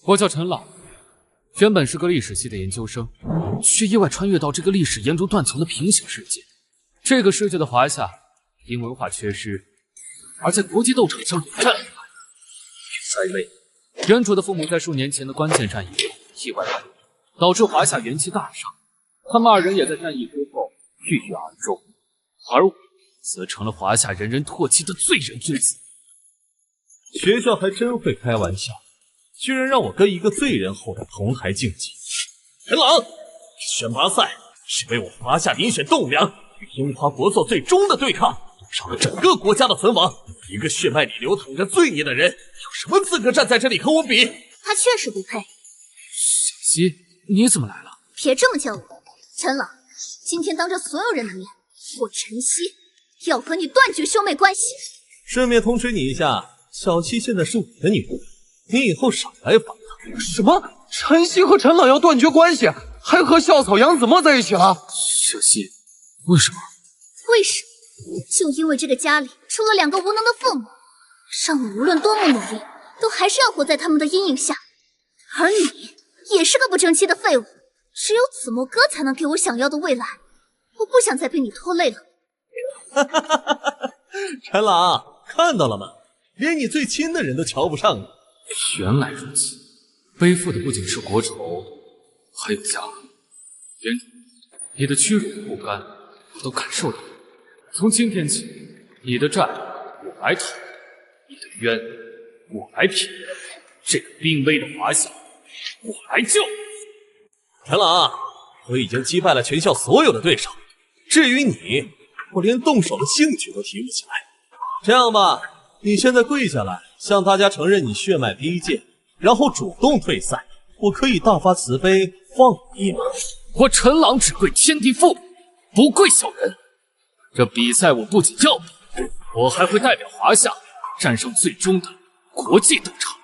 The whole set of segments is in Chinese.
我叫陈朗，原本是个历史系的研究生，却意外穿越到这个历史严重断层的平行世界。这个世界的华夏因文化缺失，而在国际斗场上屡战屡败，衰微。原主的父母在数年前的关键战役意外败亡，导致华夏元气大伤。他们二人也在战役之后郁郁而终，而我则成了华夏人人唾弃的罪人之子。学校还真会开玩笑，居然让我跟一个罪人后代同台竞技。陈朗，选拔赛是为我华夏遴选栋梁，与樱花国做最终的对抗，赌上了整个国家的存亡。一个血脉里流淌着罪孽的人，有什么资格站在这里和我比？他确实不配。小溪，你怎么来了？别这么叫我，陈朗。今天当着所有人的面，我陈曦要和你断绝兄妹关系。顺便通知你一下，小七现在是我的女人，你以后少来烦她。什么？陈曦和陈朗要断绝关系，还和校草杨子墨在一起了？小溪，为什么？为什么？就因为这个家里出了两个无能的父母，让我无论多么努力，都还是要活在他们的阴影下。而你也是个不争气的废物，只有子墨哥才能给我想要的未来。我不想再被你拖累了。陈朗，看到了吗？连你最亲的人都瞧不上你。原来如此，背负的不仅是国仇，还有家国。原主，你的屈辱和不甘，我都感受到了。从今天起，你的债我来讨，你的冤我来平，这个濒危的华夏，我来救。陈朗，我已经击败了全校所有的对手，至于你，我连动手的兴趣都提不起来。这样吧，你现在跪下来，向大家承认你血脉低贱，然后主动退赛，我可以大发慈悲放你一马。我陈朗只跪天地父母，不跪小人。这比赛我不仅要比，我还会代表华夏战胜最终的国际斗场。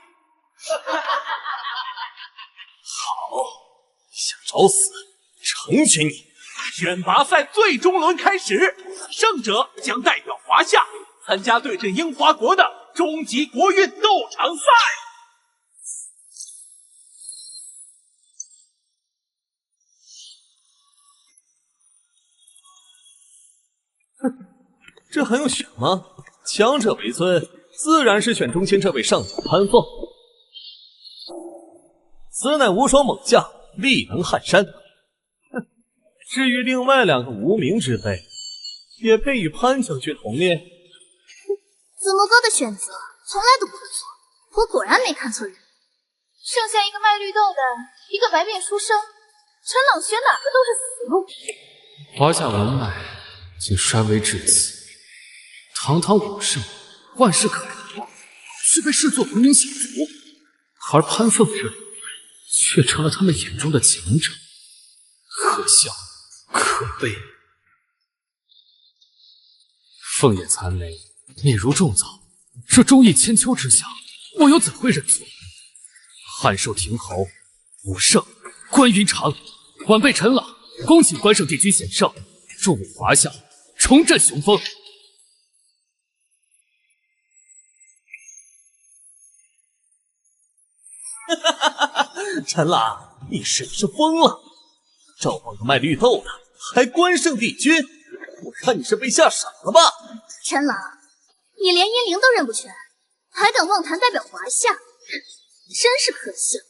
好，想找死，成全你。选拔赛最终轮开始，胜者将代表华夏参加对阵樱花国的终极国运斗场赛。这还用选吗？强者为尊，自然是选中间这位上将潘凤。此乃无双猛将，力能撼山。至于另外两个无名之辈，也配与潘将军同列？子墨哥的选择从来都不会错，我果然没看错人。剩下一个卖绿豆的，一个白面书生，陈朗选哪个都是死路。华夏文脉竟衰微至此，堂堂武圣，万事可得，却被视作无名小卒，而潘凤这里却成了他们眼中的强者，可笑可悲。凤眼残雷，面如重枣，这忠义千秋之下，我又怎会认错？汉寿亭侯武圣关云长，晚辈陈朗恭请关圣帝君显圣，助我华夏重振雄风。陈朗，你是不是疯了？赵望个卖绿豆的，还关圣帝君，我看你是被吓傻了吧？陈朗，你连阴灵都认不全，还敢妄谈代表华夏，真是可笑。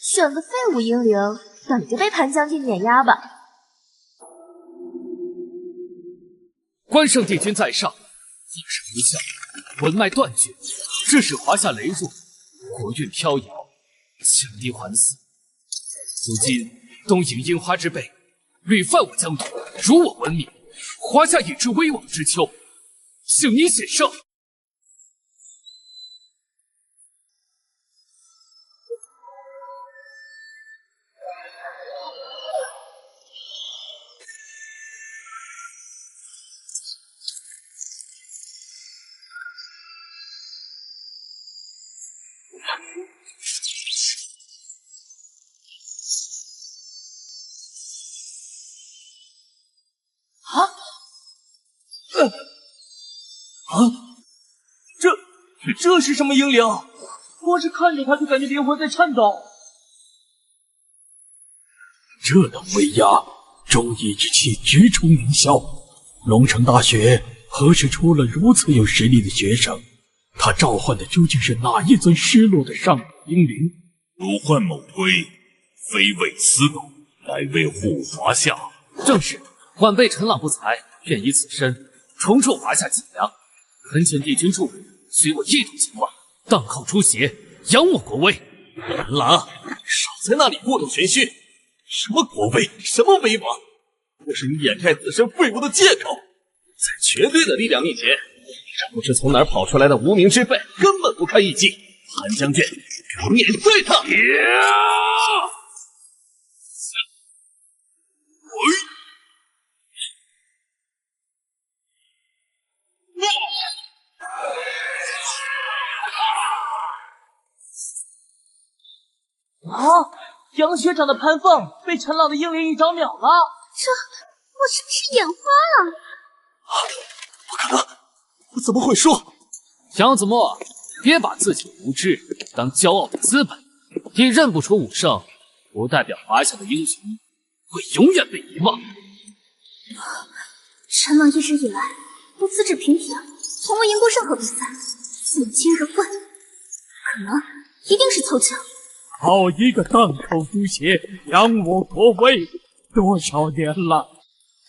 选个废物英灵，等着被潘将军碾压吧。关圣帝君在上，一时不孝，文脉断绝，致使华夏羸弱，国运飘摇，强敌环伺。如今东瀛樱花之辈屡犯我疆土，辱我文明，华夏已至危亡之秋，请您显圣。这是什么英灵？光是看着他就感觉灵魂在颤抖。这等威压，忠义之气直冲凌霄。龙城大学何时出了如此有实力的学生？他召唤的究竟是哪一尊失落的上古英灵？如幻某推，非为私斗，乃为护华夏。正是，晚辈陈朗不才，愿以此身重助华夏脊梁。恳请帝君助力，随我一同前往，荡寇出邪，扬我国威。陈朗，少在那里故弄玄虚！什么国威，什么威王，这是你掩盖自身废物的借口。在绝对的力量面前，这不知从哪儿跑出来的无名之辈，根本不堪一击。韩将军，给我面对他！啊！杨学长的盘凤被陈朗的英灵一招秒了。我是不是眼花了？不可能，我怎么会输？杨子墨，别把自己的无知当骄傲的资本。你认不出武圣，不代表华夏的英雄会永远被遗忘。陈朗一直以来都资质平平，从未赢过任何比赛，如今日问，可能一定是凑巧。好一个荡寇诛邪，扬我国威！多少年了，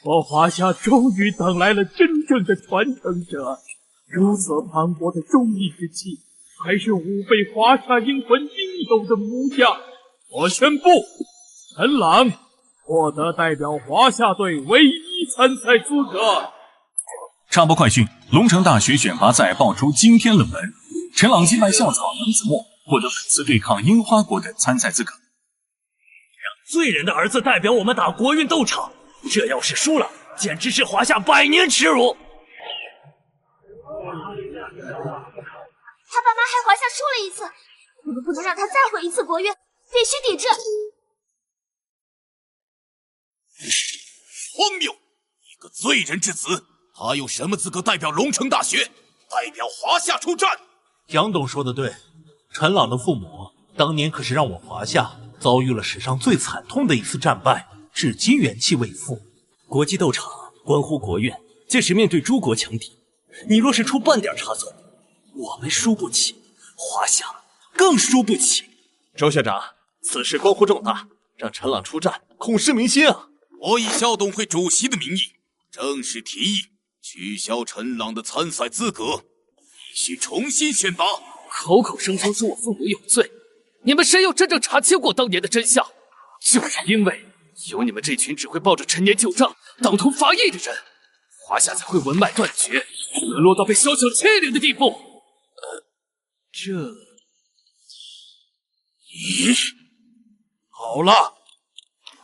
我华夏终于等来了真正的传承者。如此磅礴的忠义之气，还是吾辈华夏英魂应有的模样。我宣布，陈朗获得代表华夏队唯一参赛资格。插播快讯：龙城大学选拔赛爆出惊天冷门，陈朗击败校草杨子墨，获得本次对抗樱花国的参赛资格。让罪人的儿子代表我们打国运斗场，这要是输了，简直是华夏百年耻辱。他爸妈害华夏输了一次，我们不能让他再毁一次国运，必须抵制。荒谬！一个罪人之子，他有什么资格代表龙城大学，代表华夏出战？杨董说的对，陈朗的父母当年可是让我华夏遭遇了史上最惨痛的一次战败，至今元气未复。国际斗场关乎国运，届时面对诸国强敌，你若是出半点差错，我们输不起，华夏更输不起。周校长，此事关乎重大，让陈朗出战，恐失民心啊！我以校董会主席的名义，正式提议取消陈朗的参赛资格，必须重新选拔。口口声声说我父母有罪，你们谁有真正查清过当年的真相？就是因为有你们这群只会抱着陈年旧账、党图伐异的人，华夏才会文脉断绝，沦落到被小小欺凌的地步。好了，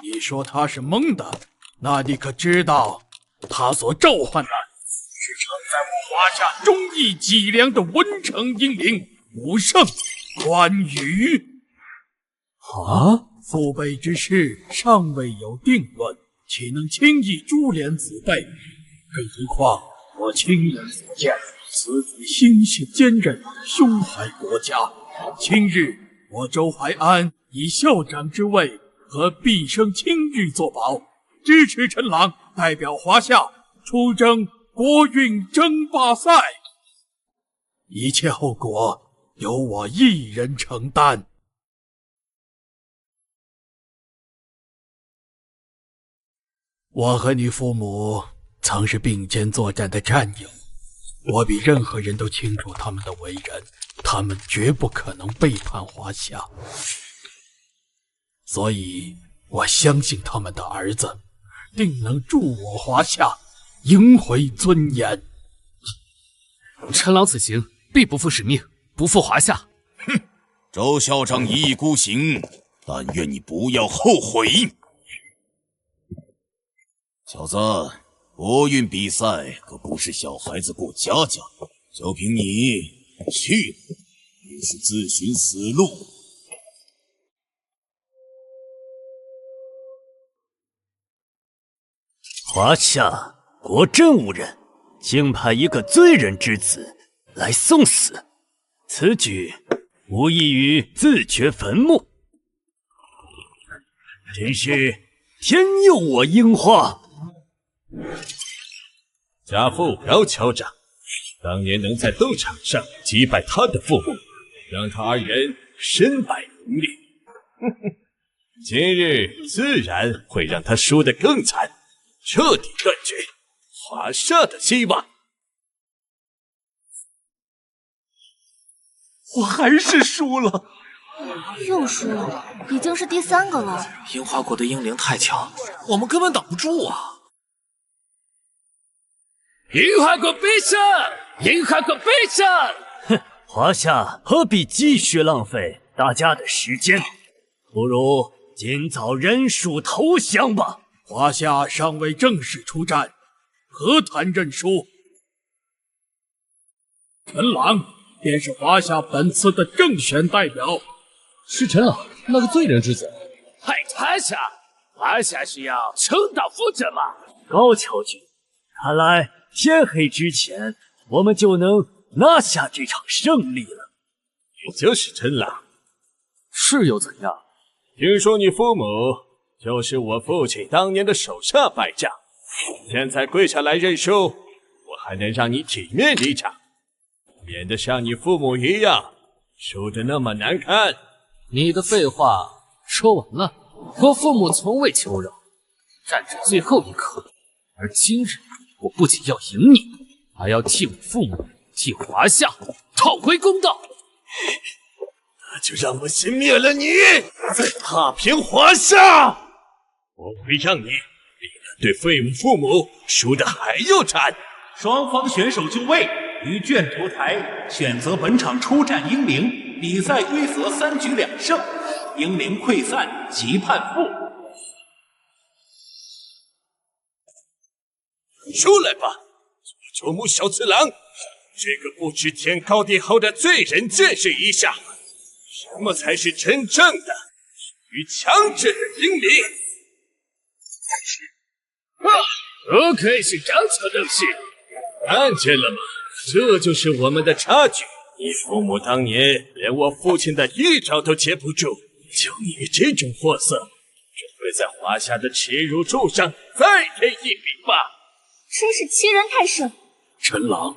你说他是蒙的，那你可知道他所召唤的是承载我华夏忠义脊梁的文成英灵武圣关羽。啊！父辈之事尚未有定论，岂能轻易株连子辈？更何况我亲眼所见，此子心系坚韧，胸怀国家。今日我周怀安以校长之位和毕生清誉作保，支持陈朗代表华夏出征国运争霸赛，一切后果由我一人承担。我和你父母曾是并肩作战的战友，我比任何人都清楚他们的为人，他们绝不可能背叛华夏，所以我相信他们的儿子定能助我华夏赢回尊严。陈朗此行必不负使命，不负华夏。哼，周校长一意孤行，但愿你不要后悔。小子，国运比赛可不是小孩子过家家，就凭你去也是自寻死路。华夏国真无人，竟派一个罪人之子来送死，此举无异于自掘坟墓，真是天佑我樱花！家父高酋长当年能在斗场上击败他的父母，让他二人身败名裂。今日自然会让他输得更惨，彻底断绝华夏的希望。我还是输了，又输了，已经是第3个了。樱花国的英灵太强，我们根本挡不住啊！樱花国必胜！樱花国必胜！哼，华夏何必继续浪费大家的时间？不如尽早认输投降吧。华夏尚未正式出战，何谈认输？陈朗便是华夏本次的正选代表。是陈朗，那个罪人之子。派他下，华夏是要重蹈覆辙吗？高桥君，看来天黑之前我们就能拿下这场胜利了。你就是陈朗，是又怎样？听说你父母就是我父亲当年的手下败将，现在跪下来认输，我还能让你体面离场，免得像你父母一样输得那么难看。你的废话说完了。我父母从未求饶，战至最后一刻，而今日我不仅要赢你，还要替我父母、替华夏讨回公道。那就让我先灭了你，再踏平华夏。我会让你比那对废物父母输得还要惨。双方选手就位，于卷轴台选择本场出战英灵。比赛规则3局2胜，英灵溃散即判负。出来吧，佐木小次郎，这个不知天高地厚的罪人见识一下，什么才是真正的与强者的英灵。不愧是高桥斗士，看见了吗？这就是我们的差距。你父母当年连我父亲的一招都接不住，就你这种货色，准备在华夏的耻辱柱上再添一笔吧。真是欺人太甚！陈朗，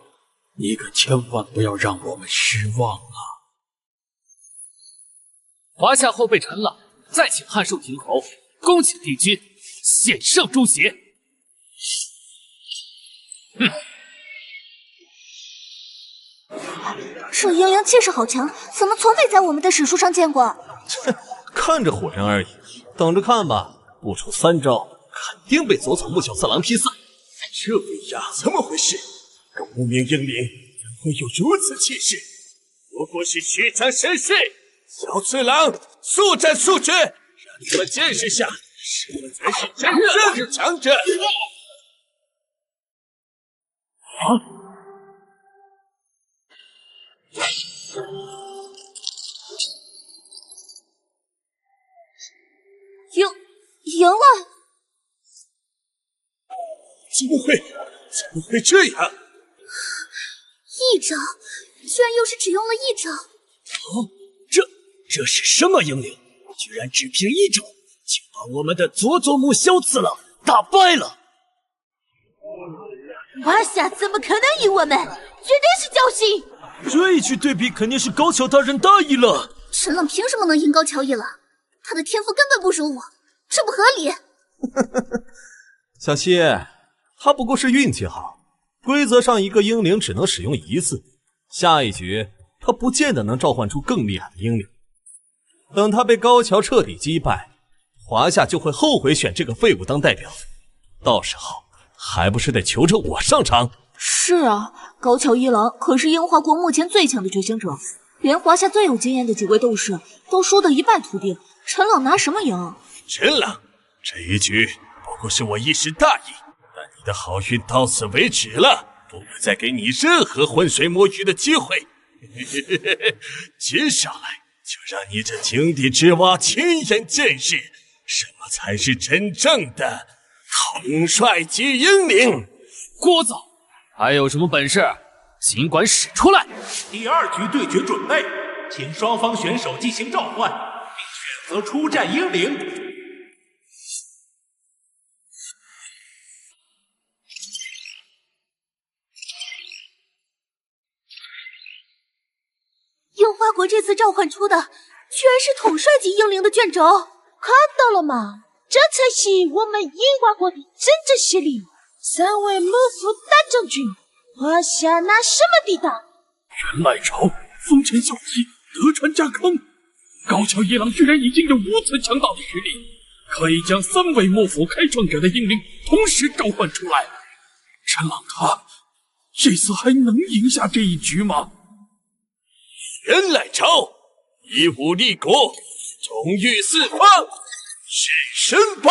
你可千万不要让我们失望啊！华夏后辈陈朗再请汉寿亭侯恭请帝君献上诛邪。这英灵气势好强，怎么从未在我们的史书上见过？看着唬人而已，等着看吧，不出3招，肯定被佐木小次郎劈散。这威压怎么回事？个无名英灵怎会有如此气势？不过是虚张声势。小次郎，速战速决，让你们见识下什么才是真正的强者。赢了！怎么会这样？一招，居然又是只用了1招。这是什么英灵？居然只凭1招就把我们的佐木小次郎打败了！华夏怎么可能赢我们？绝对是侥幸！这一局对比肯定是高桥大人大意了。陈冷凭什么能赢高桥一郎？他的天赋根本不如我，这不合理。小希，他不过是运气好，规则上一个英灵只能使用1次，下一局他不见得能召唤出更厉害的英灵。等他被高桥彻底击败，华夏就会后悔选这个废物当代表，到时候还不是得求着我上场？是啊，高桥一郎可是樱花国目前最强的觉醒者，连华夏最有经验的几位斗士都输得一败涂地，陈朗拿什么赢？陈朗，这一局不过是我一时大意，但你的好运到此为止了，不会再给你任何浑水摸鱼的机会。接下来就让你这井底之蛙亲眼见识，什么才是真正的统帅级英灵。聒噪，还有什么本事尽管使出来。第2局对决准备，请双方选手进行召唤，并选择出战英灵。这次召唤出的居然是统帅级英灵的卷轴，看到了吗？这才是我们樱花国的真正实力。3位幕府大将军，华夏拿什么抵挡？元来朝，丰臣秀吉，德川家康，高桥一郎居然已经有如此强大的实力，可以将3位幕府开创者的英灵同时召唤出来。陈朗他这次还能赢下这一局吗？元来朝，以武立国，忠于四方，是身吧！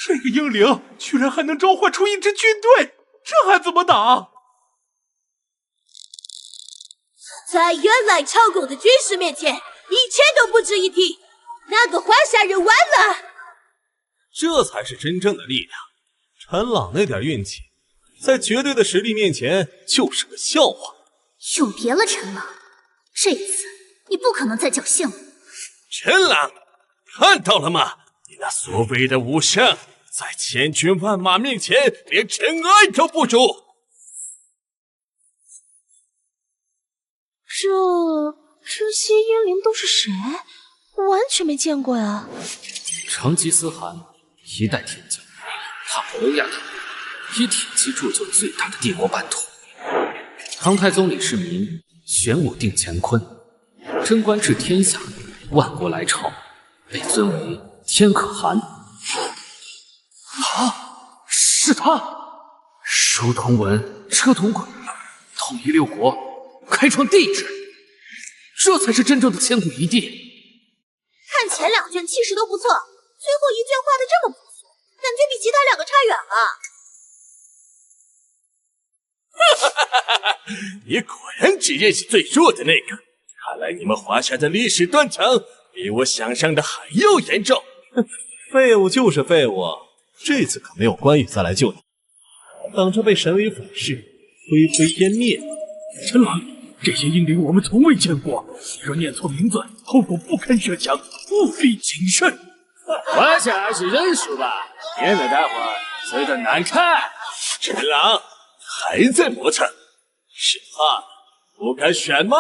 这个英灵居然还能召唤出一支军队，这还怎么打？在元来朝贡的军事面前，一切都不值一提。那个华夏人完了！这才是真正的力量。陈朗那点运气，在绝对的实力面前就是个笑话。有别了，陈朗，这次你不可能再侥幸了。陈朗，看到了吗？你那所谓的武圣，在千军万马面前连尘埃都不如。这些英灵都是谁？完全没见过呀。成吉思汗一代天骄，他不亚他，以铁骑铸就最大的帝国版图。唐太宗李世民玄武定乾坤，贞观治天下，万国来朝，被尊为天可汗。是他！书同文，车同轨，统一六国，开创帝制，这才是真正的千古一帝。看前2卷气势都不错，最后1卷画的这么朴素，感觉比其他2个差远了。你果然只认识最弱的那个，看来你们华夏的历史断层比我想象的还要严重。废物就是废物，这次可没有关羽再来救你，等着被神威反噬，灰飞烟灭。陈朗，这些英灵我们从未见过，若念错名字，后果不堪设想，务必谨慎。华夏还是认输吧，免得待会儿死得难看。陈朗还在磨蹭，是怕不敢选吗？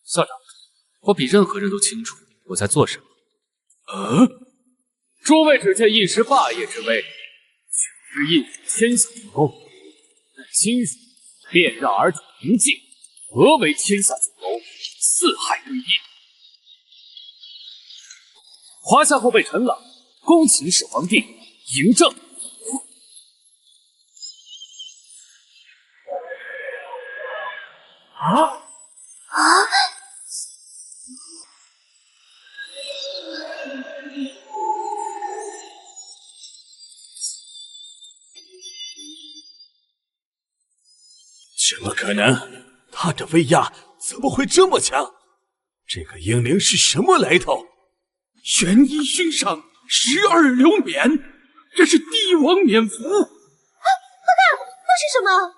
校长，我比任何人都清楚我在做什么。诸位只见一时霸业之威，之意天下为公，但今日便让尔等明镜，何为天下主谋，四害对业。华夏后辈陈朗恭请始皇帝嬴政。怎么可能？他的威压怎么会这么强？这个英灵是什么来头？悬衣勋上，12流冕，这是帝王冕服。快看，那是什么？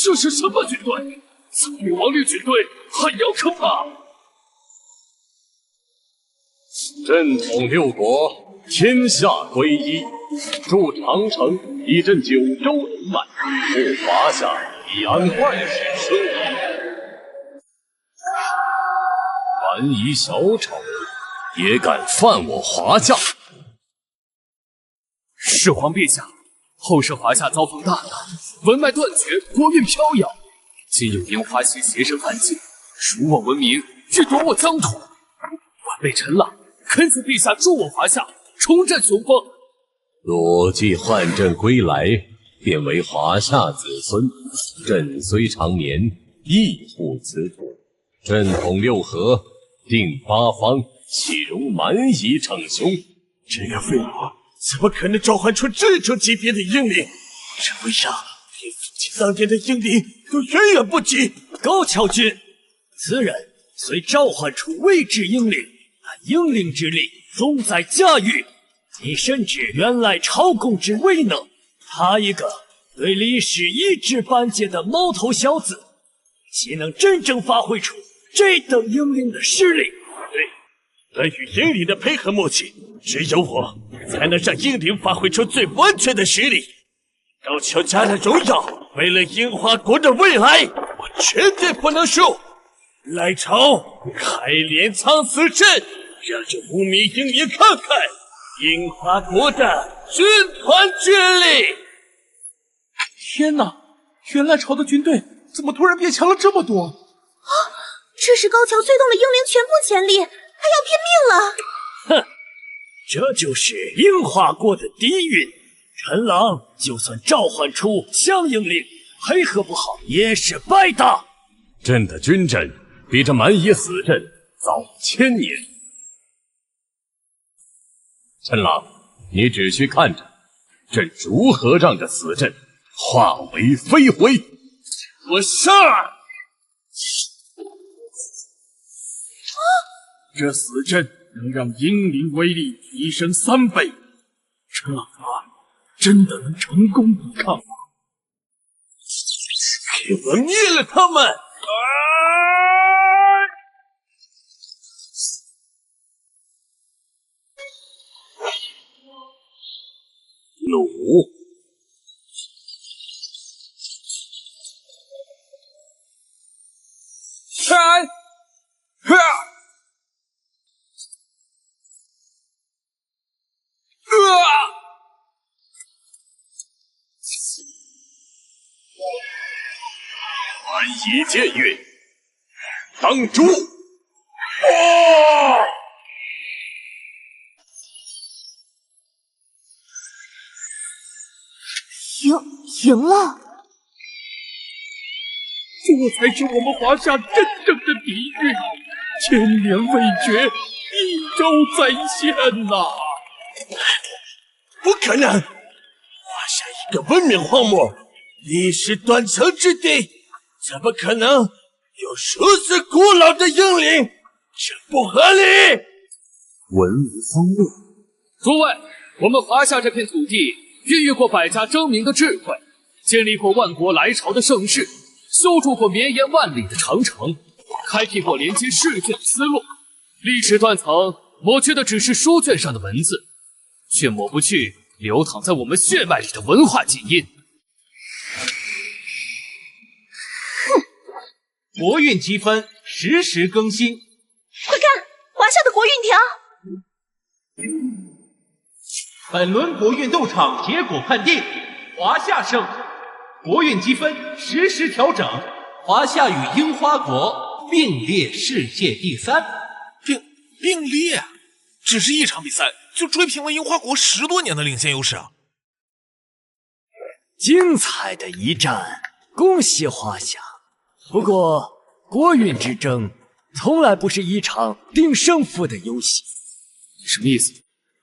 这是什么军队？草原王律军队还要可怕！朕统六国，天下归一。筑长城，以振9州人脉；护华夏，以安万世生灵。蛮夷小丑，也敢犯我华夏！始皇陛下，后世华夏遭逢大难，文脉断绝，国运飘摇。今有樱花溪邪神犯境，辱我文明，欲夺我疆土。晚辈陈朗恳请陛下助我华夏，重振雄风。裸骑换朕归来，便为华夏子孙。朕虽长眠，亦护此土。朕统六合，定八方，岂容蛮夷逞凶？这个废物怎么可能召唤出这种级别的英灵？这威压连父亲当年的英灵都远远不及。高桥君，此人虽召唤出未知英灵，但英灵之力重在驾驭。你深知原来朝贡之威能，他一个对历史一知半解的毛头小子，岂能真正发挥出这等英灵的实力？对与英灵的配合默契，只有我才能让英灵发挥出最完全的实力。高桥家的荣耀，为了樱花国的未来，我绝对不能输！来朝，开镰仓死阵，让这无名英灵看看樱花国的军团之力！天哪！原来朝的军队怎么突然变强了这么多？啊！这是高桥催动了英灵全部潜力，还要拼命了！哼，这就是樱花国的底蕴。陈狼就算召唤出强英灵，配合不好也是白搭。朕的军阵比这蛮夷死阵早1000年。陈狼，你只需看着，朕如何让这死阵化为飞灰。我上！这死阵能让英灵威力提升3倍，陈老大真的能成功抵抗吗？给我灭了他们！弩。蛮夷剑运，挡住！赢了！这才是我们华夏真正的底蕴，千年未绝，一朝再现呐！不可能！华夏一个文明荒漠，历史断层之地，怎么可能有如此古老的英灵？这不合理！文武方略，诸位，我们华夏这片土地孕育过百家争鸣的智慧，建立过万国来朝的盛世，修筑过绵延万里的长城，开辟过连接世界的丝路。历史断层抹去的只是书卷上的文字，却抹不去流淌在我们血脉里的文化基因。国运积分实时更新，快看，华夏的国运条！本轮国运斗场结果判定，华夏胜，国运积分实时调整，华夏与樱花国并列世界第3。并列？只是一场比赛就追平了樱花国10多年的领先优势啊！精彩的一战，恭喜华夏。不过，国运之争从来不是一场定胜负的游戏。什么意思？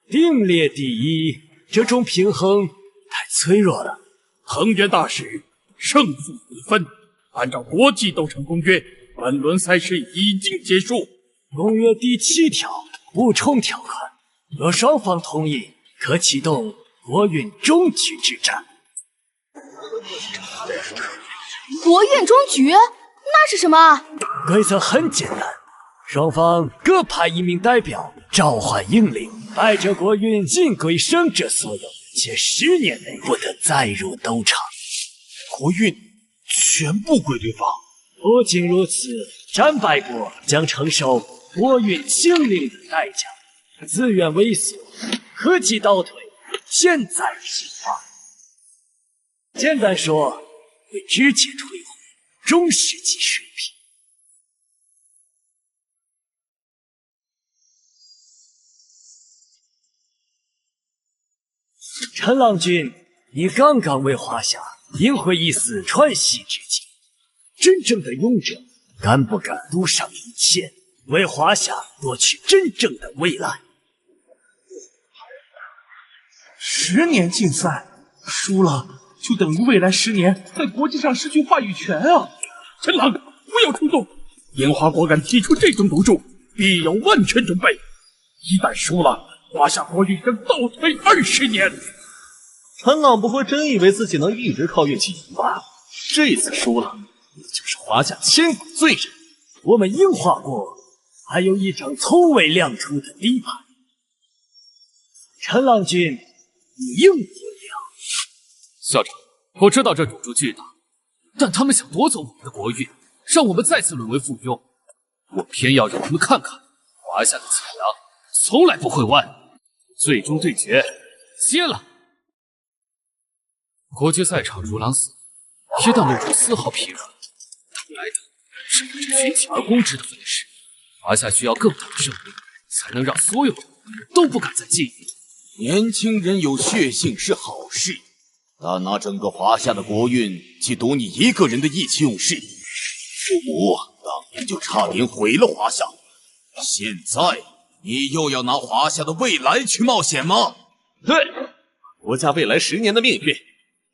并列第一，这种平衡太脆弱了。恒源大使，胜负不分。按照国际斗场公约，本轮赛事已经结束。公约第7条补充条款，若双方同意，可启动国运终局之战。国运终局？那是什么？规则很简单，双方各派1名代表召唤英灵，带着国运进归胜者所有，且10年内不得再入斗场。国运全部归对方。不仅如此，战败国将承受国运清零的代价，资源萎缩，科技倒退，现在进化。简单说，会直接退回中世纪水平。陈郎君，你刚刚为华夏赢回一丝传奇之境，真正的勇者敢不敢赌上一切，为华夏夺取真正的未来？10年竞赛，输了就等于未来10年在国际上失去话语权啊！陈郎，不要冲动！樱花果敢提出这种赌注，必有万全准备。一旦输了，华夏国运将倒退20年。陈朗不会真以为自己能一直靠运气赢吧？这次输了，你就是华夏千古罪人。我们樱花国还有一张从未亮出的底牌。陈浪君，你应不了。校长，我知道这赌注巨大，但他们想夺走我们的国运，让我们再次沦为附庸。我偏要让他们看看，华夏的脊梁从来不会弯。最终对决，接了。国际赛场如狼似虎，一旦露出丝毫疲软，等来的是我这群起而攻之的粉饰。华夏需要更大的胜利，才能让所有人都不敢再觊觎。年轻人有血性是好事，但拿整个华夏的国运去赌你一个人的意气用事，父母当年就差点毁了华夏。现在你又要拿华夏的未来去冒险吗？对，国家未来10年的命运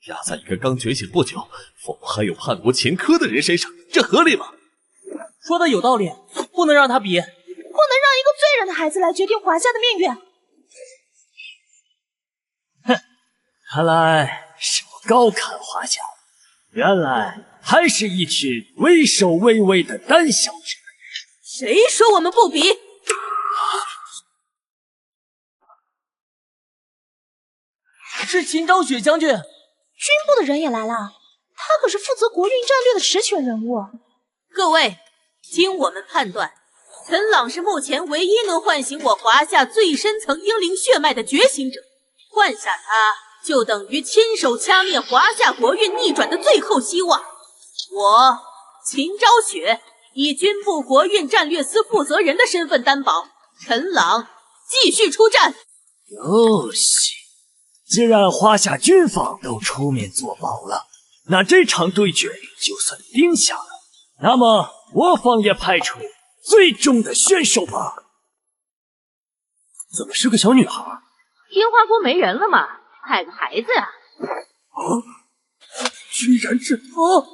压在一个刚觉醒不久、父母还有叛国前科的人身上，这合理吗？说的有道理，不能让他比，不能让一个罪人的孩子来决定华夏的命运。看来是我高看华夏，原来还是一群畏首畏尾的胆小之人。谁说我们不比？是秦昭雪将军，军部的人也来了，他可是负责国运战略的实权人物。各位，经我们判断，陈朗是目前唯一能唤醒我华夏最深层英灵血脉的觉醒者，换下他就等于亲手掐灭华夏国运逆转的最后希望。我秦昭雪以军部国运战略司负责人的身份担保，陈朗继续出战。有戏！既然华夏军方都出面作保了，那这场对决就算定下了。那么我方也派出最终的选手吧。怎么是个小女孩？樱花国没人了吗？派个孩子啊！居然是他！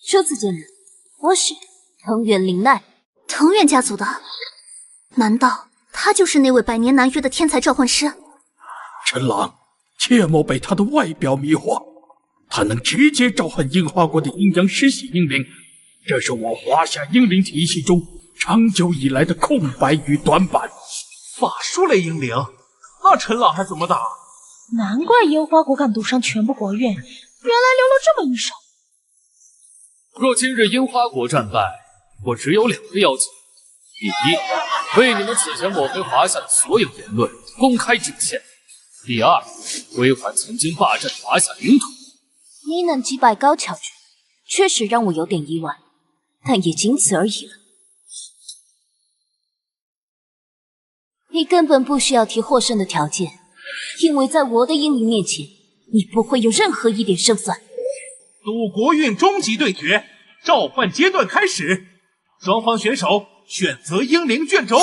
初次见人，我是藤原绫奈，藤原家族的。难道他就是那位百年难遇的天才召唤师？陈朗，切莫被他的外表迷惑，他能直接召唤樱花国的阴阳师系英灵，这是我华夏英灵体系中长久以来的空白与短板。法术类英灵，那陈朗还怎么打？难怪樱花国敢赌上全部国运，原来留了这么一手。若今日樱花国战败，我只有2个要求：第一，为你们此前抹黑华夏的所有言论公开致歉；第二，归还曾经霸占华夏领土。你能击败高桥君，确实让我有点意外，但也仅此而已了。你根本不需要提获胜的条件，因为在我的英灵面前，你不会有任何一点胜算。赌国运终极对决，召唤阶段开始，双方选手选择英灵卷轴。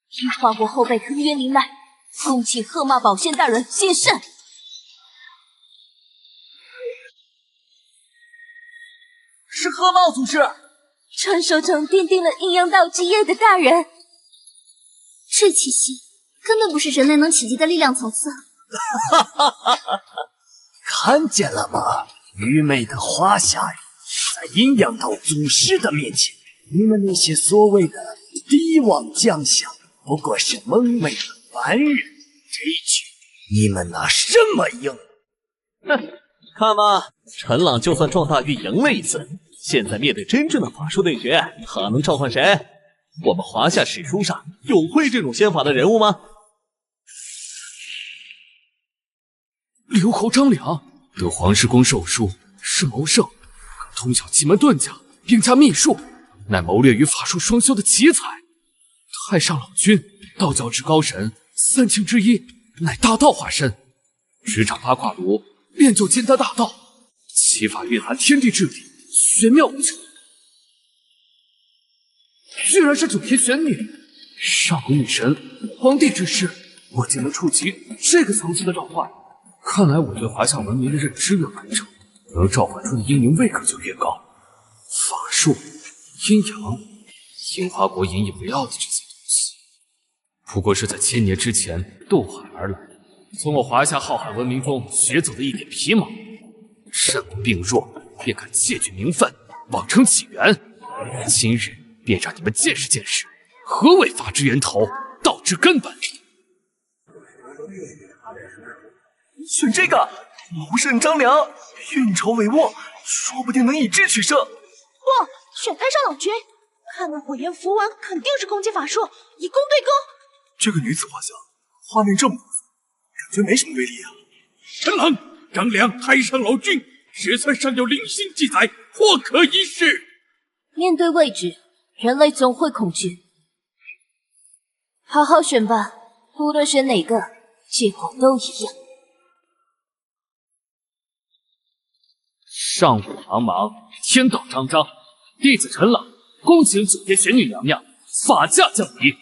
樱花国后辈藤原绫奈，恭请鹤马宝仙大人显圣。是鹤茂祖师，传说中奠定了阴阳道基业的大人，这气息根本不是人类能企及的力量层次。看见了吗？愚昧的华夏人，在阴阳道祖师的面前，你们那些所谓的帝王将相，不过是蒙昧的凡人。这一局你们拿什么赢？哼，看吧，陈朗就算撞大运赢了一次，现在面对真正的法术对决，他能召唤谁？我们华夏史书上有会这种仙法的人物吗？刘侯张良得皇室宫授书，是谋圣，更通晓奇门遁甲，并加秘术，乃谋略与法术双修的奇才。太上老君，道教之高神，3清之一，乃大道化身，执掌八卦炉，练就兼得大道，其法蕴含天地之理，玄妙无穷。居然是9天玄女，上古女神，皇帝之师，我竟能触及这个层次的召唤，看来我对华夏文明的认知越完整，能召唤出的阴灵位格就越高。法术、阴阳，樱花国引以为傲的这些东西，不过是在千年之前渡海而来，从我华夏浩瀚文明中学走的一点皮毛。趁我病弱，便敢窃取名分，妄称起源。今日便让你们见识见识，何为法之源头，道之根本。选这个，谋圣张良，运筹帷幄，说不定能以智取胜。不，选太上老君，看那火焰符文，肯定是攻击法术，以攻对攻。这个女子画像，画面这么感觉没什么威力啊。陈郎、张良、太上老君，石册上有零星记载，或可一试。面对未知，人类总会恐惧。好好选吧，无论选哪个，结果都一样。上古茫茫，天道昭昭，弟子陈朗恭请九天玄女娘娘法驾降临。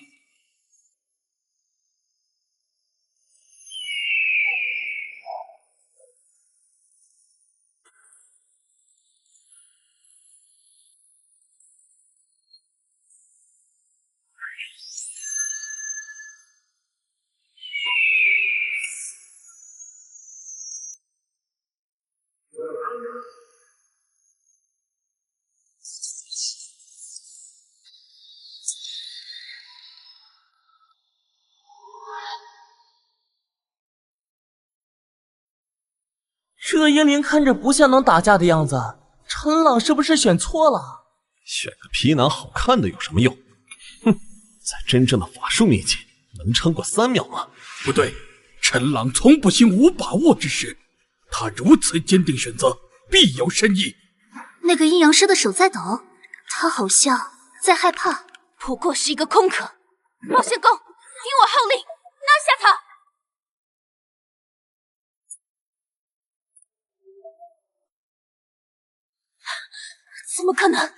这个英灵看着不像能打架的样子，陈朗是不是选错了？选个皮囊好看的有什么用？哼，在真正的法术面前，能撑过3秒吗？不对，陈朗从不行无把握之事，他如此坚定选择，必有深意。那个阴阳师的手在抖，他好像在害怕。不过是一个空壳。冒险宫，听我号令，拿下他！怎么可能？这是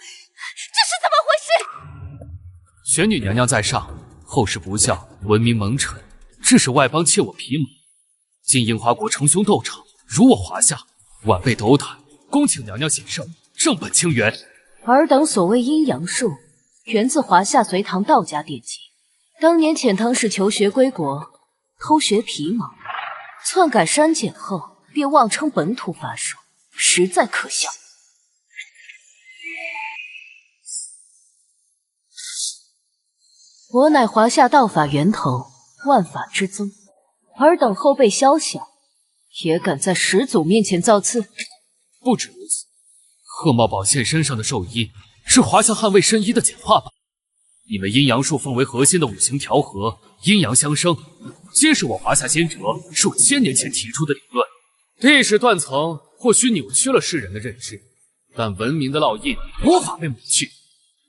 怎么回事？玄女娘娘在上，后世不孝，文明蒙尘，致使外邦窃我皮毛。今樱花国逞凶斗场，辱我华夏，晚辈斗胆，恭请娘娘显圣，正本清源。尔等所谓阴阳术，源自华夏隋唐道家典籍。当年遣唐使求学归国，偷学皮毛，篡改删减后，便妄称本土法术，实在可笑。我乃华夏道法源头，万法之宗。尔等后辈宵小，也敢在始祖面前造次？不止如此，鹤茂宝剑身上的寿衣是华夏捍卫圣衣的简化版。你们阴阳术奉为核心的五行调和、阴阳相生，皆是我华夏先哲数千年前提出的理论。历史断层或许扭曲了世人的认知，但文明的烙印无法被抹去。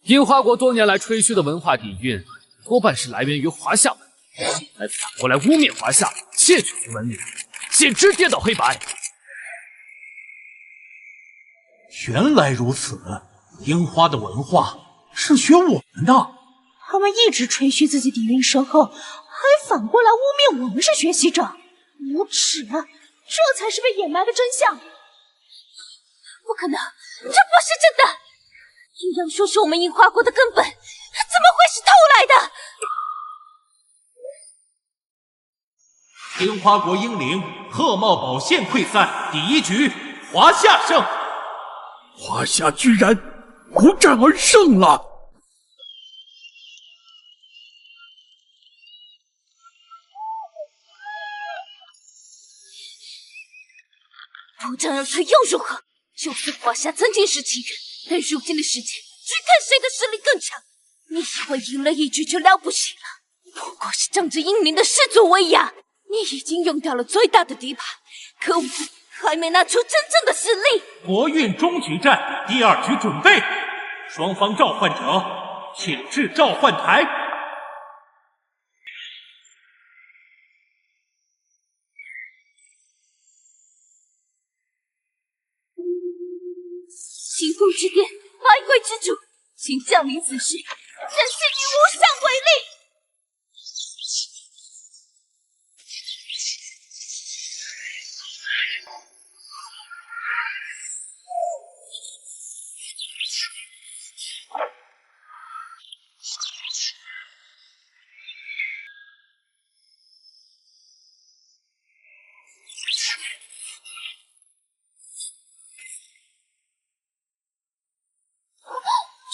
樱花国多年来吹嘘的文化底蕴，多半是来源于华夏文明，还反过来污蔑华夏窃取其文明，简直颠倒黑白。原来如此，樱花的文化是学我们的。他们一直吹嘘自己底蕴深厚，还反过来污蔑我们是学习者，无耻！这才是被掩埋的真相。不可能，这不是真的！阴阳术是我们樱花国的根本，怎么会是偷来的？樱花国英灵鹤茂宝剑溃散，第1局华夏胜。华夏居然不战而胜了！不战而退又如何？就算华夏曾经是奇人，但如今的世界，只看谁的实力更强。你以为赢了1局就了不起了？不过是仗着英灵的始祖威压，你已经用掉了最大的底盘，可我还没拿出真正的实力。国运终局战第2局准备，双方召唤者，请至召唤台。清风之巅，百鬼之主，请降临此时，朕信你无上伟力。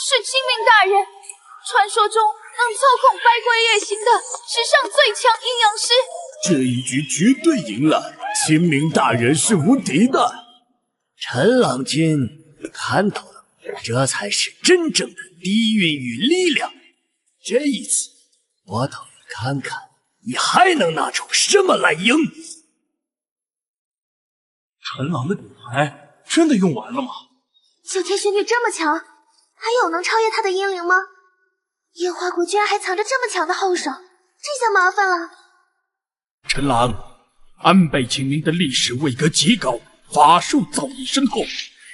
是清明大人。传说中能操控百鬼夜行的史上最强阴阳师。这一局绝对赢了，清明大人是无敌的。陈郎君看到了，这才是真正的底蕴与力量。这一次，我倒要看看你还能拿出什么来赢。陈郎的底牌真的用完了吗？九天玄女这么强，还有能超越她的阴灵吗？烟花国居然还藏着这么强的后手，这下麻烦了。陈郎，安倍晴明的历史位格极高，法术造诣深厚，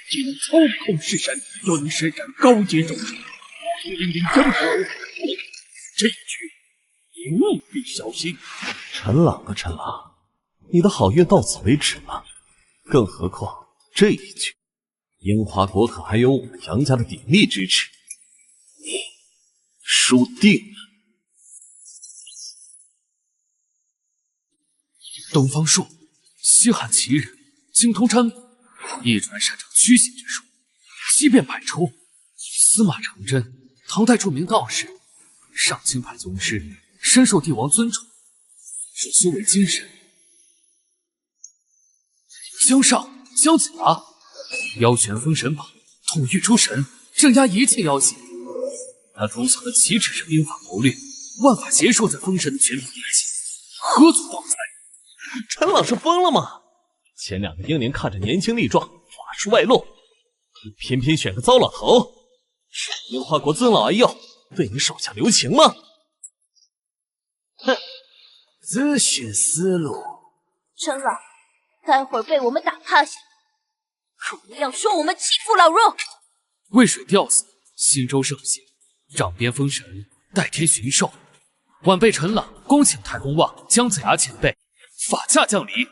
既能操控式神，又能施展高阶咒术，同阴灵交手，这一局你务必小心。陈郎啊，陈郎，你的好运到此为止了。更何况这一局，樱花国可还有我们杨家的鼎力支持，你输定了。东方朔，西汉奇人，精通占卜，一传擅长驱邪之术，奇变百出。司马承祯，唐代著名道士，上清派宗师，深受帝王尊崇，是修为精神。江上，姜子牙，妖玄封神榜，统御诸神，镇压一切妖邪。他封藏的奇耻是兵法谋略，万法邪术在封神的全凭一气，何足道哉？陈老是疯了吗？前两个英灵看着年轻力壮，法术外露，你偏偏选个糟老头，是樱花国尊老爱幼，对你手下留情吗？哼，自寻思路。陈老，待会儿被我们打趴下，可不要说我们欺负老弱。渭水吊死，新州圣贤，掌边封神，代天巡狩。晚辈陈朗恭请太公望、姜子牙前辈法驾降临。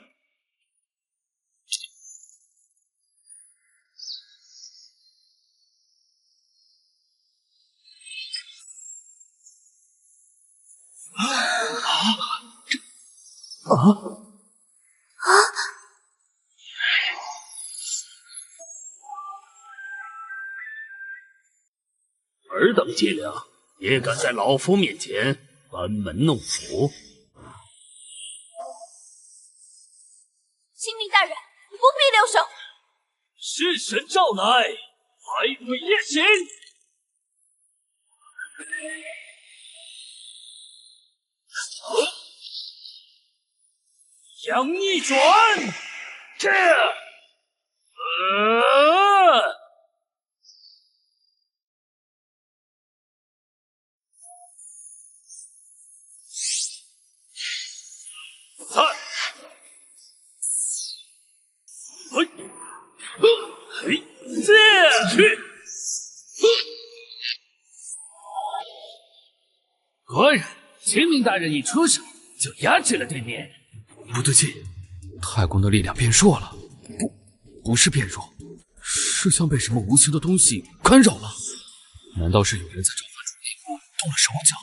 尔等伎俩也敢在老夫面前班门弄斧？清明大人，不必留手。是神召来，百鬼夜行。阳一转，这，三，下去。果然，秦明大人一出手就压制了对面。不对劲，太公的力量变弱了。不是变弱，是像被什么无形的东西干扰了。难道是有人在召唤主力动了手脚？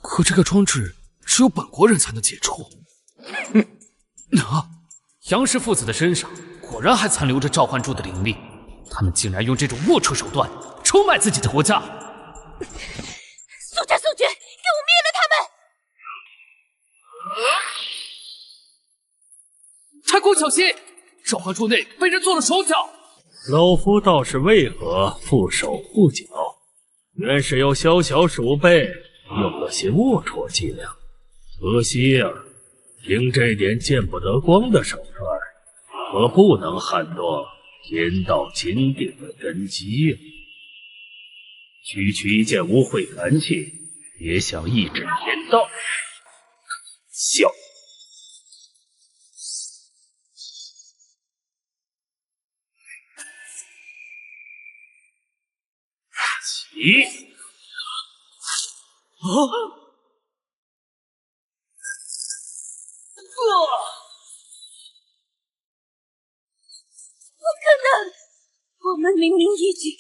可这个装置只有本国人才能解除。杨氏父子的身上果然还残留着召唤柱的灵力，他们竟然用这种龌龊手段出卖自己的国家。速战速决，给我灭了他们！太公小心，召唤柱内被人做了手脚。老夫倒是为何缚手缚脚，原是有小小鼠辈用了些龌龊伎俩。可惜呀，凭这点见不得光的手段，可不能撼动天道金定的根基呀。区区一件污秽寒气，也想抑制天道？笑！起！不可能！我们明明一局，为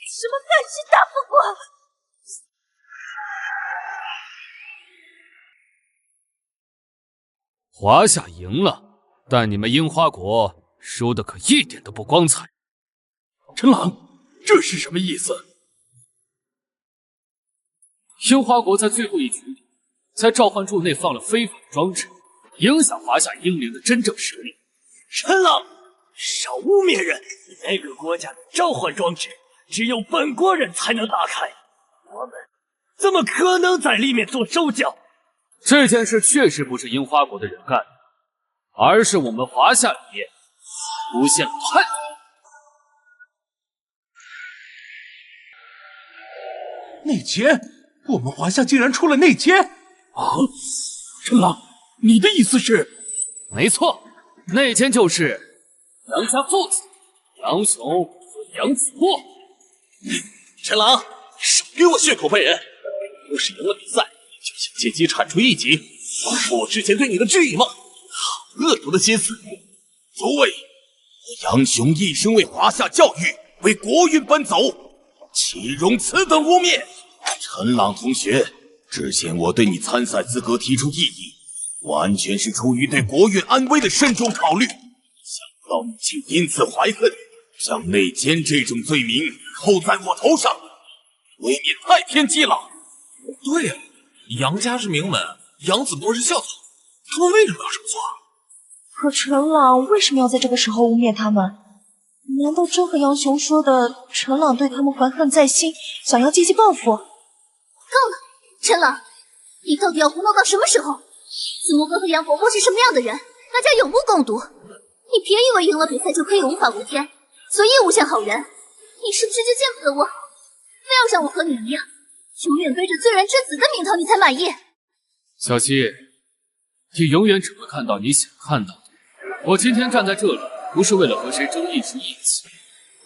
什么还是打不过？华夏赢了，但你们樱花国输的可一点都不光彩。陈朗，这是什么意思？樱花国在最后一局里，在召唤柱内放了非法装置，影响华夏英灵的真正实力。陈老，少污蔑人！那个国家的召唤装置，只有本国人才能打开，我们怎么可能在里面做手脚？这件事确实不是樱花国的人干的，而是我们华夏里面出现了叛徒。内奸！我们华夏竟然出了内奸！啊，陈郎，你的意思是？没错，内奸就是杨家父子杨雄和杨子墨。陈郎，少给我血口喷人！不是赢了比赛，就想借机铲除异己，忘了我之前对你的质疑吗？好恶毒的心思！诸位，我杨雄一生为华夏教育，为国运奔走，岂容此等污蔑！陈朗同学，之前我对你参赛资格提出异议，完全是出于对国运安危的慎重考虑。想不到你竟因此怀恨，将内奸这种罪名扣在我头上，未免太偏激了。对呀，杨家是名门，杨子墨是校草，他们为什么要这么做？可陈朗为什么要在这个时候污蔑他们？难道真和杨雄说的陈朗对他们怀恨在心，想要借机报复？够了，陈朗，你到底要胡闹到什么时候？子墨哥和杨伯伯是什么样的人，大家有目共睹。你别以为赢了比赛就可以无法无天，随意诬陷好人。你是不是就见不得我好，非要让我和你一样，永远背着罪人之子的名头，你才满意？小希，你永远只会看到你想看到的。我今天站在这里，不是为了和谁争一时义气，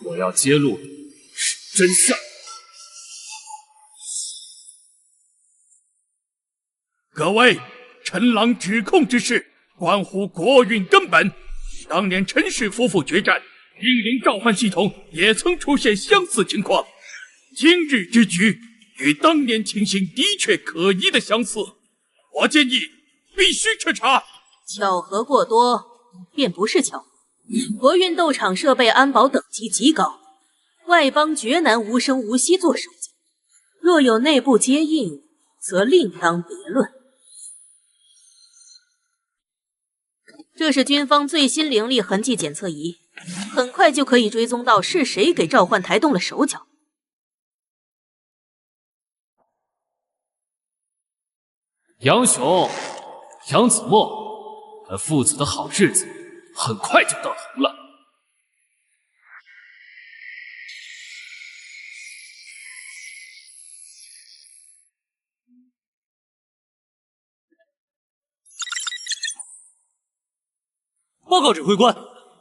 我要揭露的是真相。各位，陈郎指控之事关乎国运根本。当年陈氏夫妇决战，英灵召唤系统也曾出现相似情况。今日之局与当年情形的确可疑的相似，我建议必须彻查。巧合过多，便不是巧合。国运斗场设备安保等级极高，外邦绝难无声无息做手脚。若有内部接应，则另当别论。这是军方最新灵力痕迹检测仪，很快就可以追踪到是谁给召唤台动了手脚。杨雄、杨子墨，他父子的好日子很快就到头了。报告指挥官，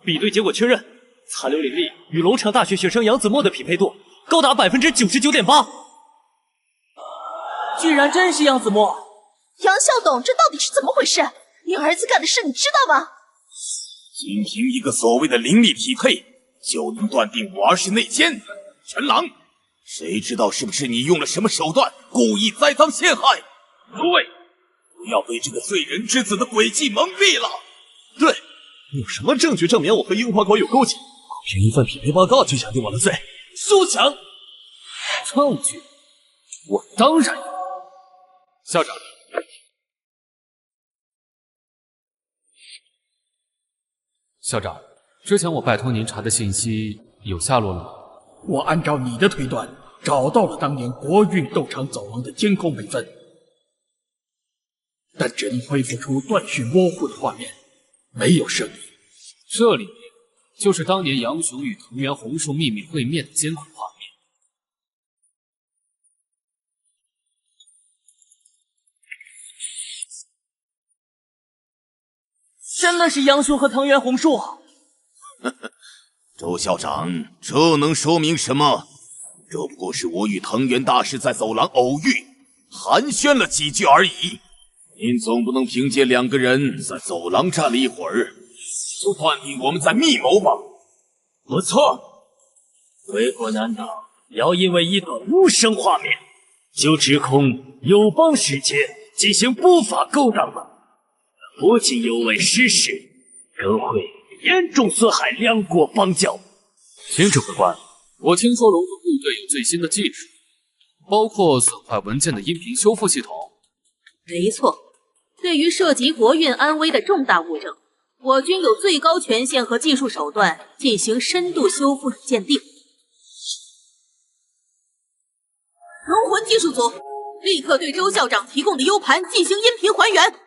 比对结果确认，残留灵力与龙城大学学生杨子墨的匹配度高达99.8%。居然真是杨子墨！杨校董，这到底是怎么回事？你儿子干的事你知道吗？仅凭一个所谓的灵力匹配，就能断定我儿是内奸？陈郎，谁知道是不是你用了什么手段，故意栽赃陷害？诸位，不要被这个罪人之子的诡计蒙蔽了。对。有什么证据证明我和樱花国有勾结？凭一份匹配报告就想定我的罪，休想！证据，我当然有。校长，校长，之前我拜托您查的信息有下落了吗？我按照你的推断，找到了当年国运斗场走廊的监控备份，但只能恢复出断续模糊的画面。没有声音，这里面就是当年杨雄与藤原红树秘密会面的监控画面。真的是杨雄和藤原红树。周校长，这能说明什么？这不过是我与藤原大师在走廊偶遇，寒暄了几句而已。您总不能凭借两个人在走廊站了一会儿，就断定我们在密谋吧？不错，回国难道要因为一段无声画面，就指控友邦使节进行不法勾当吗？不仅有违失事，更会严重损害两国邦交。秦指挥官，我听说龙族部队有最新的技术，包括损坏文件的音频修复系统。没错，对于涉及国运安危的重大物证，我军有最高权限和技术手段进行深度修复与鉴定。龙魂技术组，立刻对周校长提供的 U 盘进行音频还原。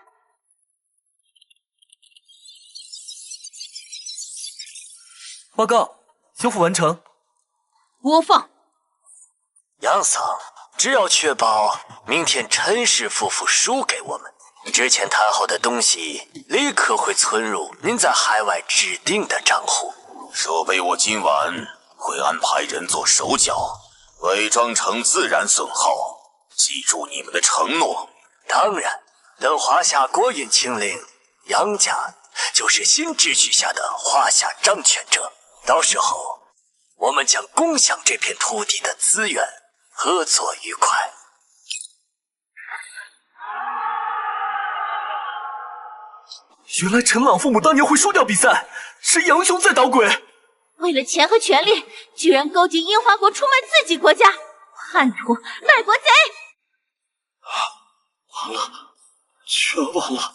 报告，修复完成。播放。杨桑，只要确保明天陈氏夫妇输给我们，之前谈好的东西立刻会存入您在海外指定的账户。设备我今晚会安排人做手脚，伪装成自然损耗。记住你们的承诺。当然，等华夏国运清零，杨家就是新秩序下的华夏掌权者。到时候，我们将共享这片土地的资源，合作愉快。原来陈朗父母当年会输掉比赛，是杨雄在捣鬼。为了钱和权力，居然勾结樱花国出卖自己国家，叛徒、卖国贼！完了，全完了！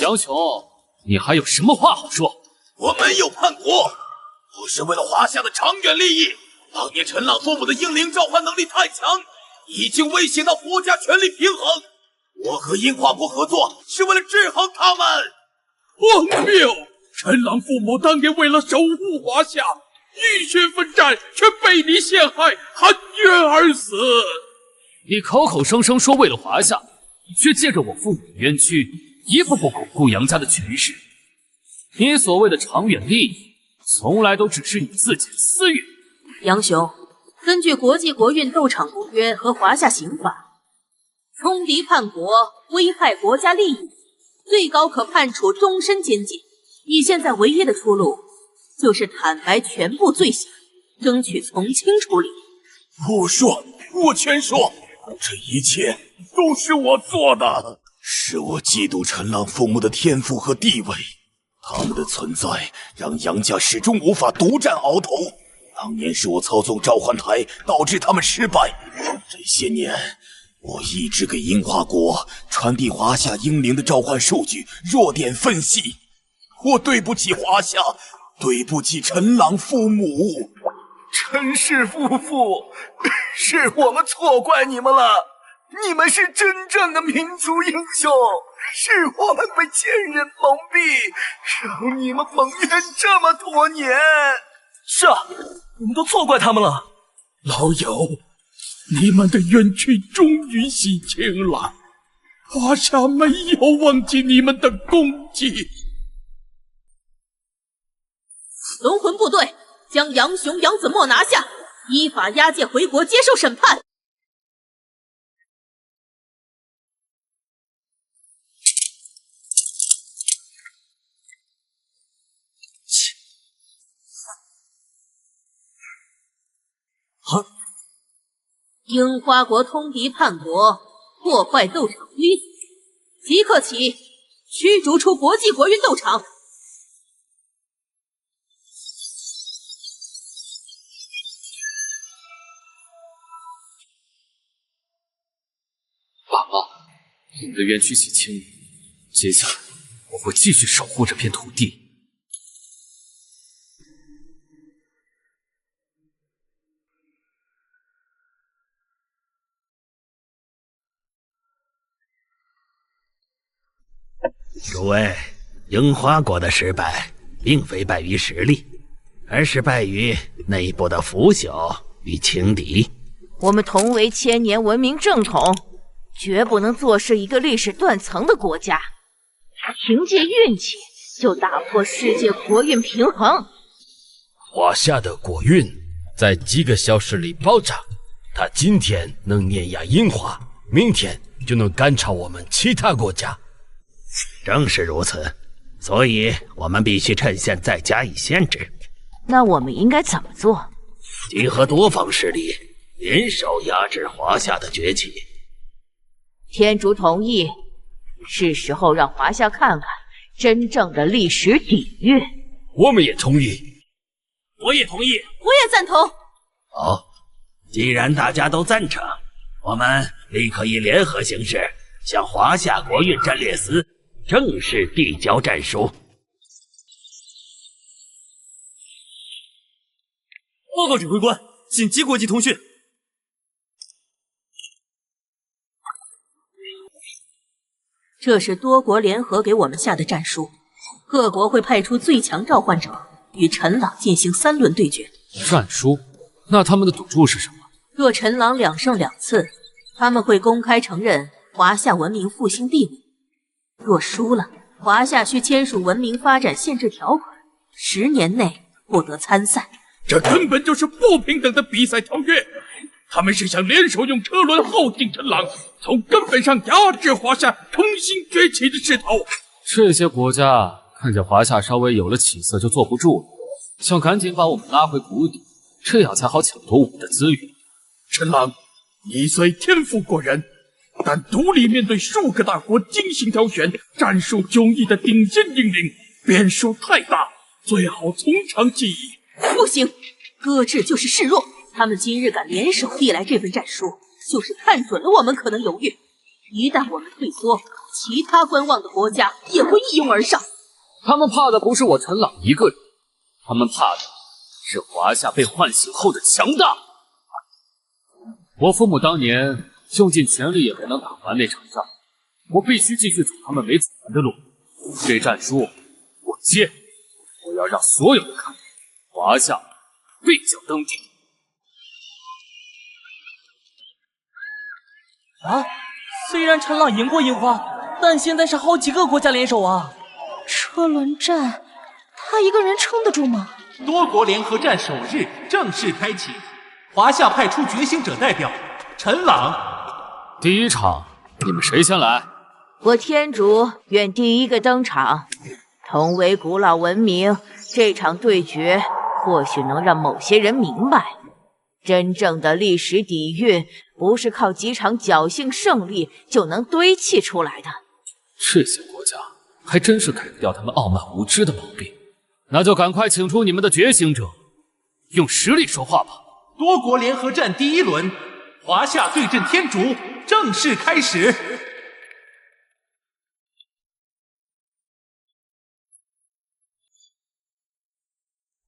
杨雄，你还有什么话好说？我没有叛国，我是为了华夏的长远利益。当年陈朗父母的英灵召唤能力太强，已经威胁到国家权力平衡。我和樱花国合作是为了制衡他们。荒谬！陈朗父母当年为了守护华夏，浴血奋战，却被你陷害，含冤而死。你口口声声说为了华夏，却借着我父母的冤屈，一步步巩固杨家的权势。你所谓的长远利益，从来都只是你自己的私欲。杨雄，根据国际国运斗场公约和华夏刑法，冲敌叛国、危害国家利益，最高可判处终身监禁。你现在唯一的出路，就是坦白全部罪行，争取从轻处理。不说，我全说，这一切都是我做的，是我嫉妒陈朗父母的天赋和地位，他们的存在让杨家始终无法独占鳌头。当年是我操纵召唤台，导致他们失败。这些年，我一直给樱花国传递华夏英灵的召唤数据，弱点分析。我对不起华夏，对不起陈朗父母。陈氏夫妇，是我们错怪你们了。你们是真正的民族英雄，是我们被前人蒙蔽，让你们蒙冤这么多年。是啊，我们都错怪他们了。老友，你们的冤屈终于洗清了，华夏没有忘记你们的功绩。龙魂部队将杨雄、杨子墨拿下，依法押解回国接受审判。樱花国通敌叛国，破坏斗场规则，即刻起驱逐出国际国运斗场。爸妈，我们的冤屈洗清，接下来我会继续守护这片土地。诸位，樱花国的失败，并非败于实力，而是败于内部的腐朽与轻敌。我们同为千年文明正统，绝不能坐视一个历史断层的国家，凭借运气就打破世界国运平衡。华夏的国运在几个小时里爆炸，他今天能碾压樱花，明天就能赶超我们其他国家。正是如此，所以我们必须趁现在加以限制。那我们应该怎么做？集合多方势力，联手压制华夏的崛起。天竺同意，是时候让华夏看看真正的历史底蕴。我们也同意。我也同意，我也赞同。好，既然大家都赞成，我们立刻以联合形式向华夏国运战略司正式递交战书。报告指挥官，紧急国际通讯。这是多国联合给我们下的战书，各国会派出最强召唤者与陈朗进行3轮对决。战书？那他们的赌注是什么？若陈朗2胜2次，他们会公开承认华夏文明复兴地位；若输了，华夏需签署文明发展限制条款，10年内不得参赛。这根本就是不平等的比赛条约。他们是想联手用车轮耗尽陈朗，从根本上压制华夏重新崛起的势头。这些国家看见华夏稍微有了起色就坐不住了，想赶紧把我们拉回谷底，这样才好抢夺我们的资源。陈朗，你虽天赋过人，但独立面对数个大国精心挑选、战术迥异的顶尖英灵，变数太大，最好从长计议。不行，搁置就是示弱。他们今日敢联手递来这份战书，就是看准了我们可能犹豫。一旦我们退缩，其他观望的国家也会一拥而上。他们怕的不是我陈朗一个人，他们怕的是华夏被唤醒后的强大。我父母当年用尽全力也没能打完那场仗，我必须继续走他们没走完的路。这战书我接，我要让所有人看到，华夏必将登顶。啊！虽然陈朗赢过樱花，但现在是好几个国家联手啊！车轮战，他一个人撑得住吗？多国联合战首日正式开启，华夏派出觉醒者代表陈朗。第一场，你们谁先来？我天竺愿第一个登场。同为古老文明，这场对决或许能让某些人明白，真正的历史底蕴不是靠几场侥幸胜利就能堆砌出来的。这些国家还真是改不掉他们傲慢无知的毛病。那就赶快请出你们的觉醒者，用实力说话吧。多国联合战第1轮，华夏对阵天竺正式开始。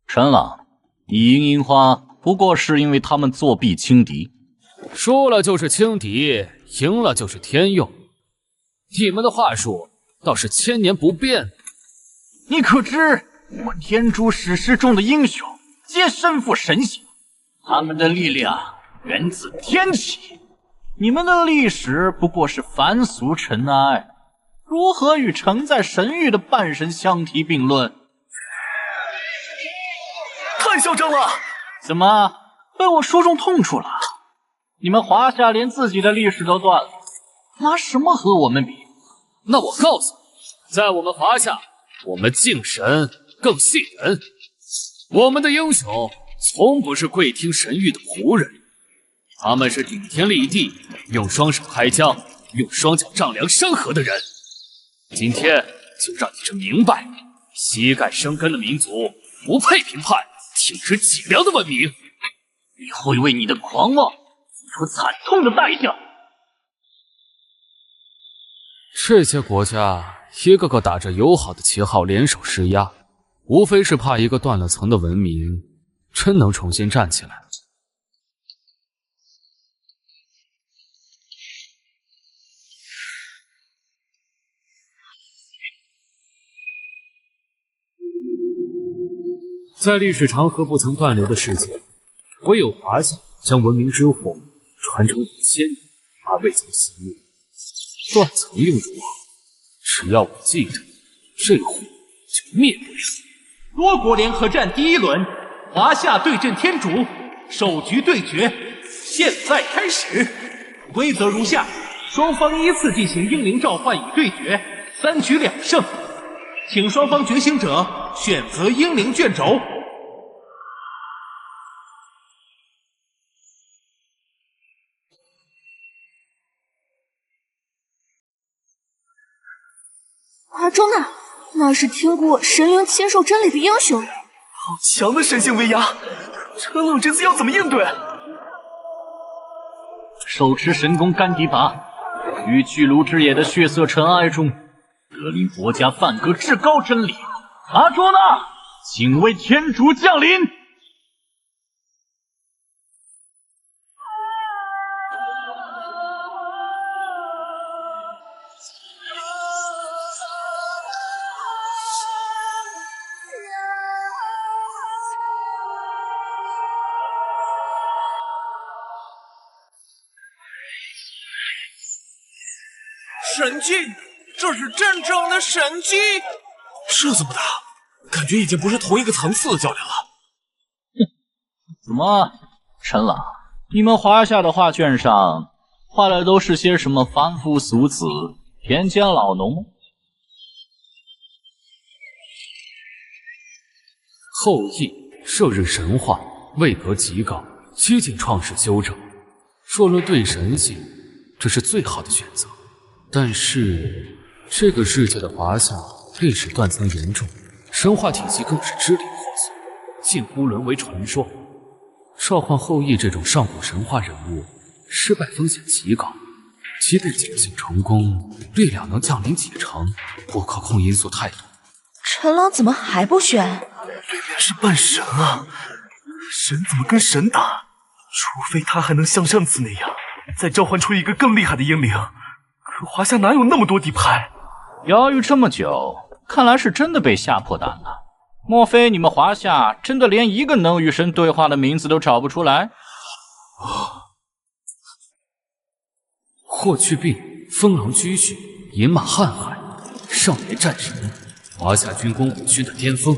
陈朗，你赢樱花不过是因为他们作弊轻敌，输了就是轻敌，赢了就是天佑。你们的话术倒是千年不变。你可知我天竺史诗中的英雄皆身负神形，他们的力量源自天启。你们的历史不过是凡俗尘埃，如何与承载神域的半神相提并论？太嚣张了！怎么被我说中痛处了？你们华夏连自己的历史都断了，拿什么和我们比？那我告诉你，在我们华夏，我们敬神更信人。我们的英雄从不是跪听神谕的仆人，他们是顶天立地，用双手开疆，用双脚丈量山河的人。今天就让你这明白，膝盖生根的民族不配评判挺直脊梁的文明。你会为你的狂妄付出惨痛的代价。这些国家一个个打着友好的旗号联手施压，无非是怕一个断了层的文明真能重新站起来。在历史长河不曾断流的世界，唯有华夏将文明之火传承5000年而未曾熄灭。断层又如何？只要我记得，这火就灭不了。多国联合战第1轮，华夏对阵天竺，首局对决现在开始。规则如下：双方依次进行英灵召唤与对决，3局2胜，请双方觉醒者选择英灵卷轴。华中那是听过神灵亲授真理的英雄，好强的神性威压！陈朗这次要怎么应对？手持神功干迪拔，于巨炉之野的血色尘埃中，得令国家梵歌至高真理。阿卓呢？请为天竺降临。神迹，这是真正的神迹！这怎么打？感觉已经不是同一个层次的较量了。怎么，陈老，你们华夏的画卷上画的都是些什么凡夫俗子、田间老农吗？后羿射日神话，位格极高，几近创世修正。若论对神性，这是最好的选择。但是这个世界的华夏历史断层严重，神话体系更是支离破碎，近乎沦为传说。召唤后羿这种上古神话人物，失败风险极高，即便侥幸成功，力量能降临几成，不可控因素太多。陈郎怎么还不选？对面是半神啊，神怎么跟神打？除非他还能像上次那样，再召唤出一个更厉害的英灵。可华夏哪有那么多底牌？犹豫这么久，看来是真的被吓破胆了。莫非你们华夏真的连一个能与神对话的名字都找不出来？霍去病、风狼居胥、饮马瀚海、少年战神，华夏军功五勋的巅峰。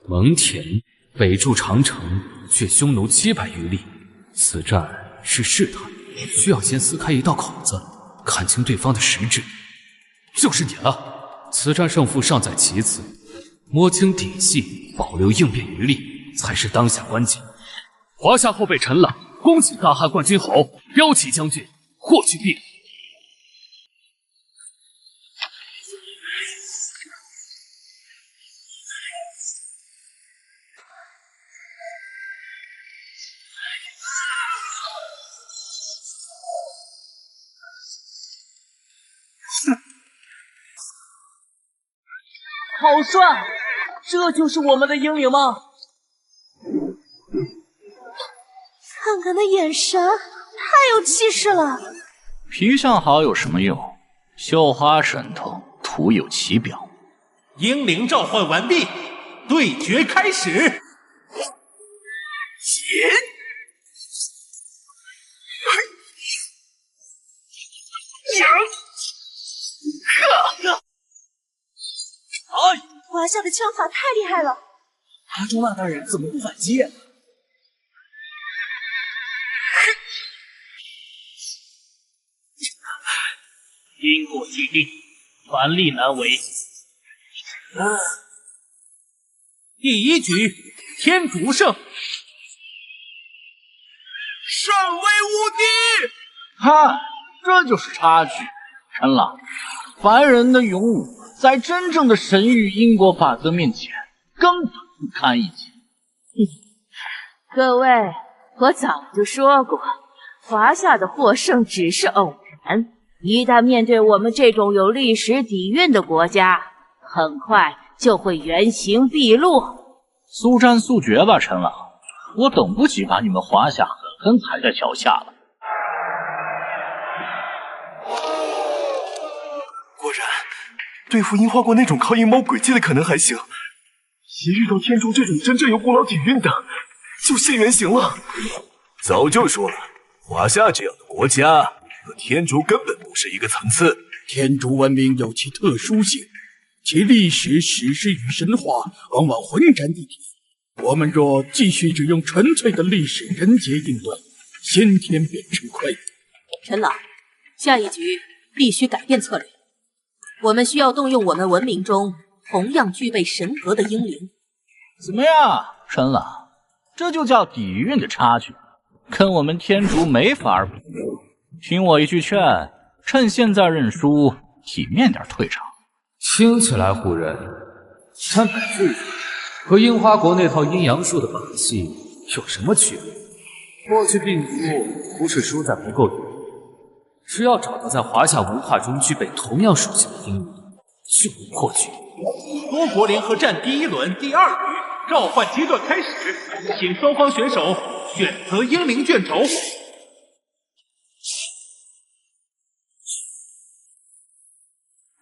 蒙恬北筑长城，却匈奴700余里。此战是试探，需要先撕开一道口子，看清对方的实质。就是你了！此战胜负尚在其次，摸清底细，保留应变余力，才是当下关键。华夏后辈陈朗，恭喜大汉冠军侯、骠骑将军霍去病。好帅！这就是我们的英灵吗？看看那眼神，太有气势了。皮相好有什么用？绣花神通，徒有其表。英灵召唤完毕，对决开始。华夏的枪法太厉害了，阿朱那大人怎么不反击？因果既定，凡力难为。第一局，天竺胜。上位无敌！哈，这就是差距。陈朗，凡人的勇武，在真正的神域因果法则面前，根本不堪一击。各位，我早就说过，华夏的获胜只是偶然。一旦面对我们这种有历史底蕴的国家，很快就会原形毕露。速战速决吧，陈朗，我等不及把你们华夏狠狠踩在脚下了。果然，对付樱花国那种靠阴谋诡计的可能还行，一遇到天竺这种真正有古老底蕴的，就现原形了。早就说了，华夏这样的国家和天竺根本不是一个层次。天竺文明有其特殊性，其历史、史诗与神话往往浑然一体。我们若继续只用纯粹的历史人杰应对，先天便吃亏。陈老，下一局必须改变策略。我们需要动用我们文明中同样具备神格的英灵。怎么样，陈朗？这就叫底蕴的差距，跟我们天竺没法比。听我一句劝，趁现在认输，体面点退场。听起来唬人，但本质和樱花国那套阴阳术的把戏有什么区别？过去病毒不是输在不够多，只要找到在华夏文化中具备同样属性的英灵，就能破局。多国联合战第1轮第2局召唤阶段开始，请双方选手选择英灵卷轴。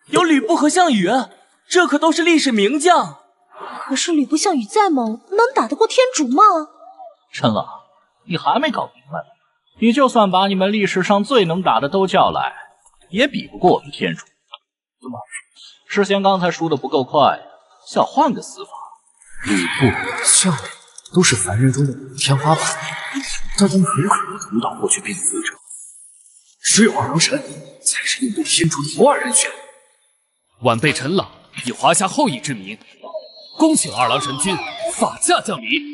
有吕布和项羽，这可都是历史名将。可是吕布、项羽再猛，能打得过天竺吗？陈老，你还没搞明白吗？你就算把你们历史上最能打的都叫来，也比不过我们天竺。怎么，是嫌刚才输的不够快，想换个死法？吕布、项羽都是凡人中的天花板，但他们很可能独挡过去并死者。只有二郎神才是应对天竺的不二人选。晚辈陈朗以华夏后裔之名，恭请二郎神君法驾降临。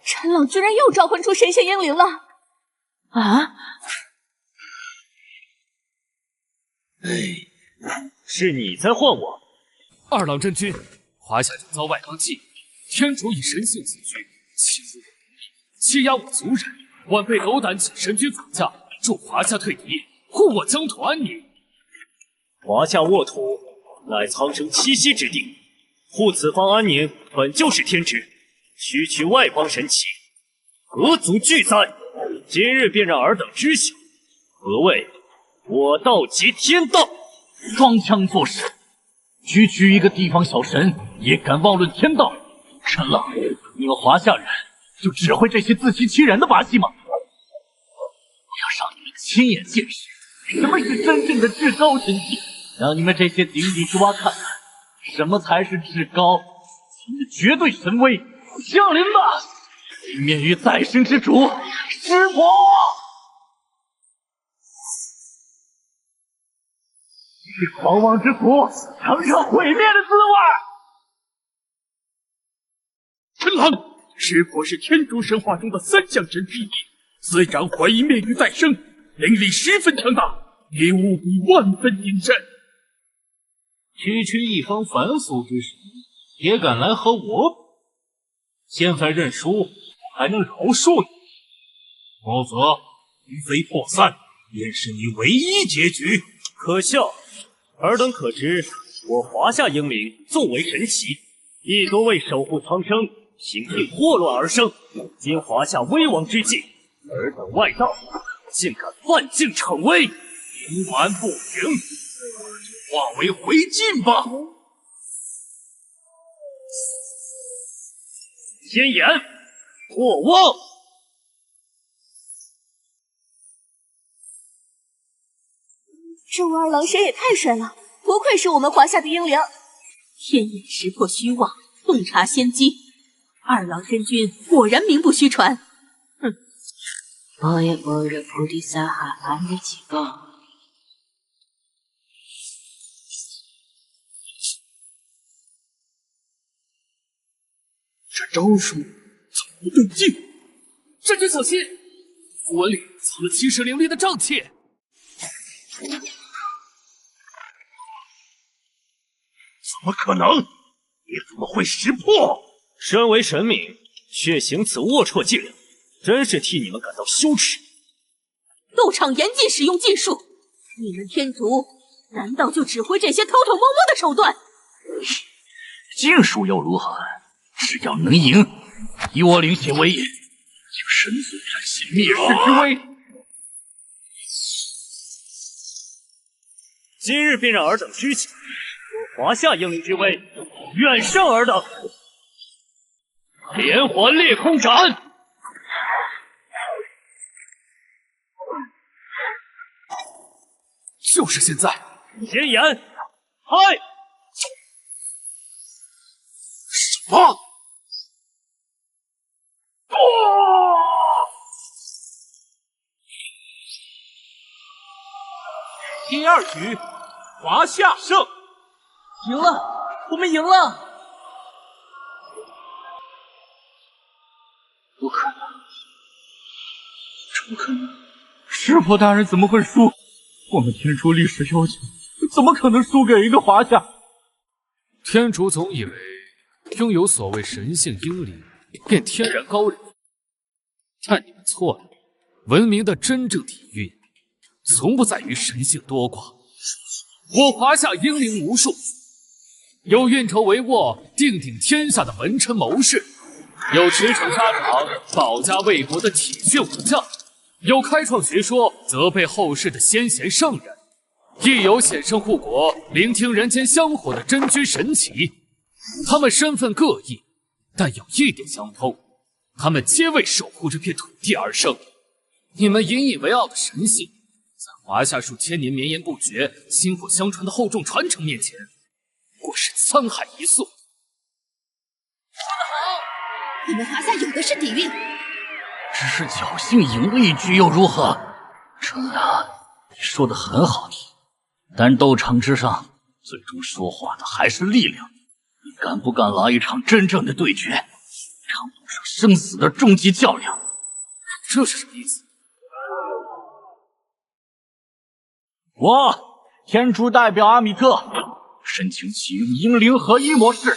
陈老居然又召唤出神仙英灵了！啊！是你在唤我？二郎真君，华夏就遭外邦觊觎，天竺以神性自居，侵入我领地，欺压我族人。晚辈斗胆请神君法驾，助华夏退敌，护我疆土安宁。华夏沃土乃苍生栖息之地，护此方安宁本就是天职。区区外邦神奇，何足惧哉？今日便让尔等知晓，何谓我道即天道。装腔作势，区区一个地方小神也敢妄论天道？陈老，你们华夏人就只会这些自欺欺人的把戏吗？我要让你们亲眼见识什么是真正的至高神器，让你们这些井底之蛙看看什么才是至高的绝对神威。降临吧，面于再生之主师伯！去狂妄之苦，尝尝毁灭的滋味！陈狼，师伯是天竺神话中的3项神之一，虽然怀疑灭于再生，灵力十分强大，也务必万分谨慎。区区一方凡俗之神，也敢来和我比？现在认输，还能饶恕你，否则鱼飞破散便是你唯一结局。可笑！尔等可知，我华夏英灵纵为神奇，亦多为守护苍生，平定祸乱而生。今华夏危亡之际，尔等外道竟敢犯境逞威，冥顽不灵，就化为灰烬吧！天眼，破望！这位二郎神也太帅了，不愧是我们华夏的英灵。天眼识破虚妄，洞察先机，二郎真君果然名不虚传。哼！般若波罗菩提萨哈阿弥陀佛。这招数怎么不对劲？真君小心，符文里藏了7世灵力的瘴气。怎么可能？你怎么会识破？身为神明，却行此龌龊伎俩，真是替你们感到羞耻。斗场严禁使用禁术，你们天族难道就只会这些偷偷摸摸的手段？禁术又如何？只要能赢，以我领血为引，就神族展现灭世之威。今日便让尔等知晓我华夏英灵之威，远胜尔等。连环裂空斩！就是现在！天眼，开！什么？第二局，华夏胜。赢了，我们赢了！不可能，这不可能！师傅大人怎么会输？我们天竺历史悠久，怎么可能输给一个华夏？天竺总以为拥有所谓神性英灵便天然高人，但你们错了。文明的真正底蕴，从不在于神性多寡。我华夏英灵无数，有运筹帷幄、定鼎天下的文臣谋士，有驰骋沙场、保家卫国的铁血武将，有开创学说、责备后世的先贤圣人，亦有显圣护国、聆听人间香火的真君神奇。他们身份各异，但有一点相通，他们皆为守护这片土地而生。你们引以为傲的神性，在华夏数千年绵延不绝、薪火相传的厚重传承面前，不过是沧海一粟。你们华夏有的是底蕴，只是侥幸赢了一局又如何？程大，你说的很好听，但斗场之上，最终说话的还是力量。你敢不敢来一场真正的对决，场赌上生死的终极较量？这是什么意思？我天竺代表阿米特申请启用英灵合一模式。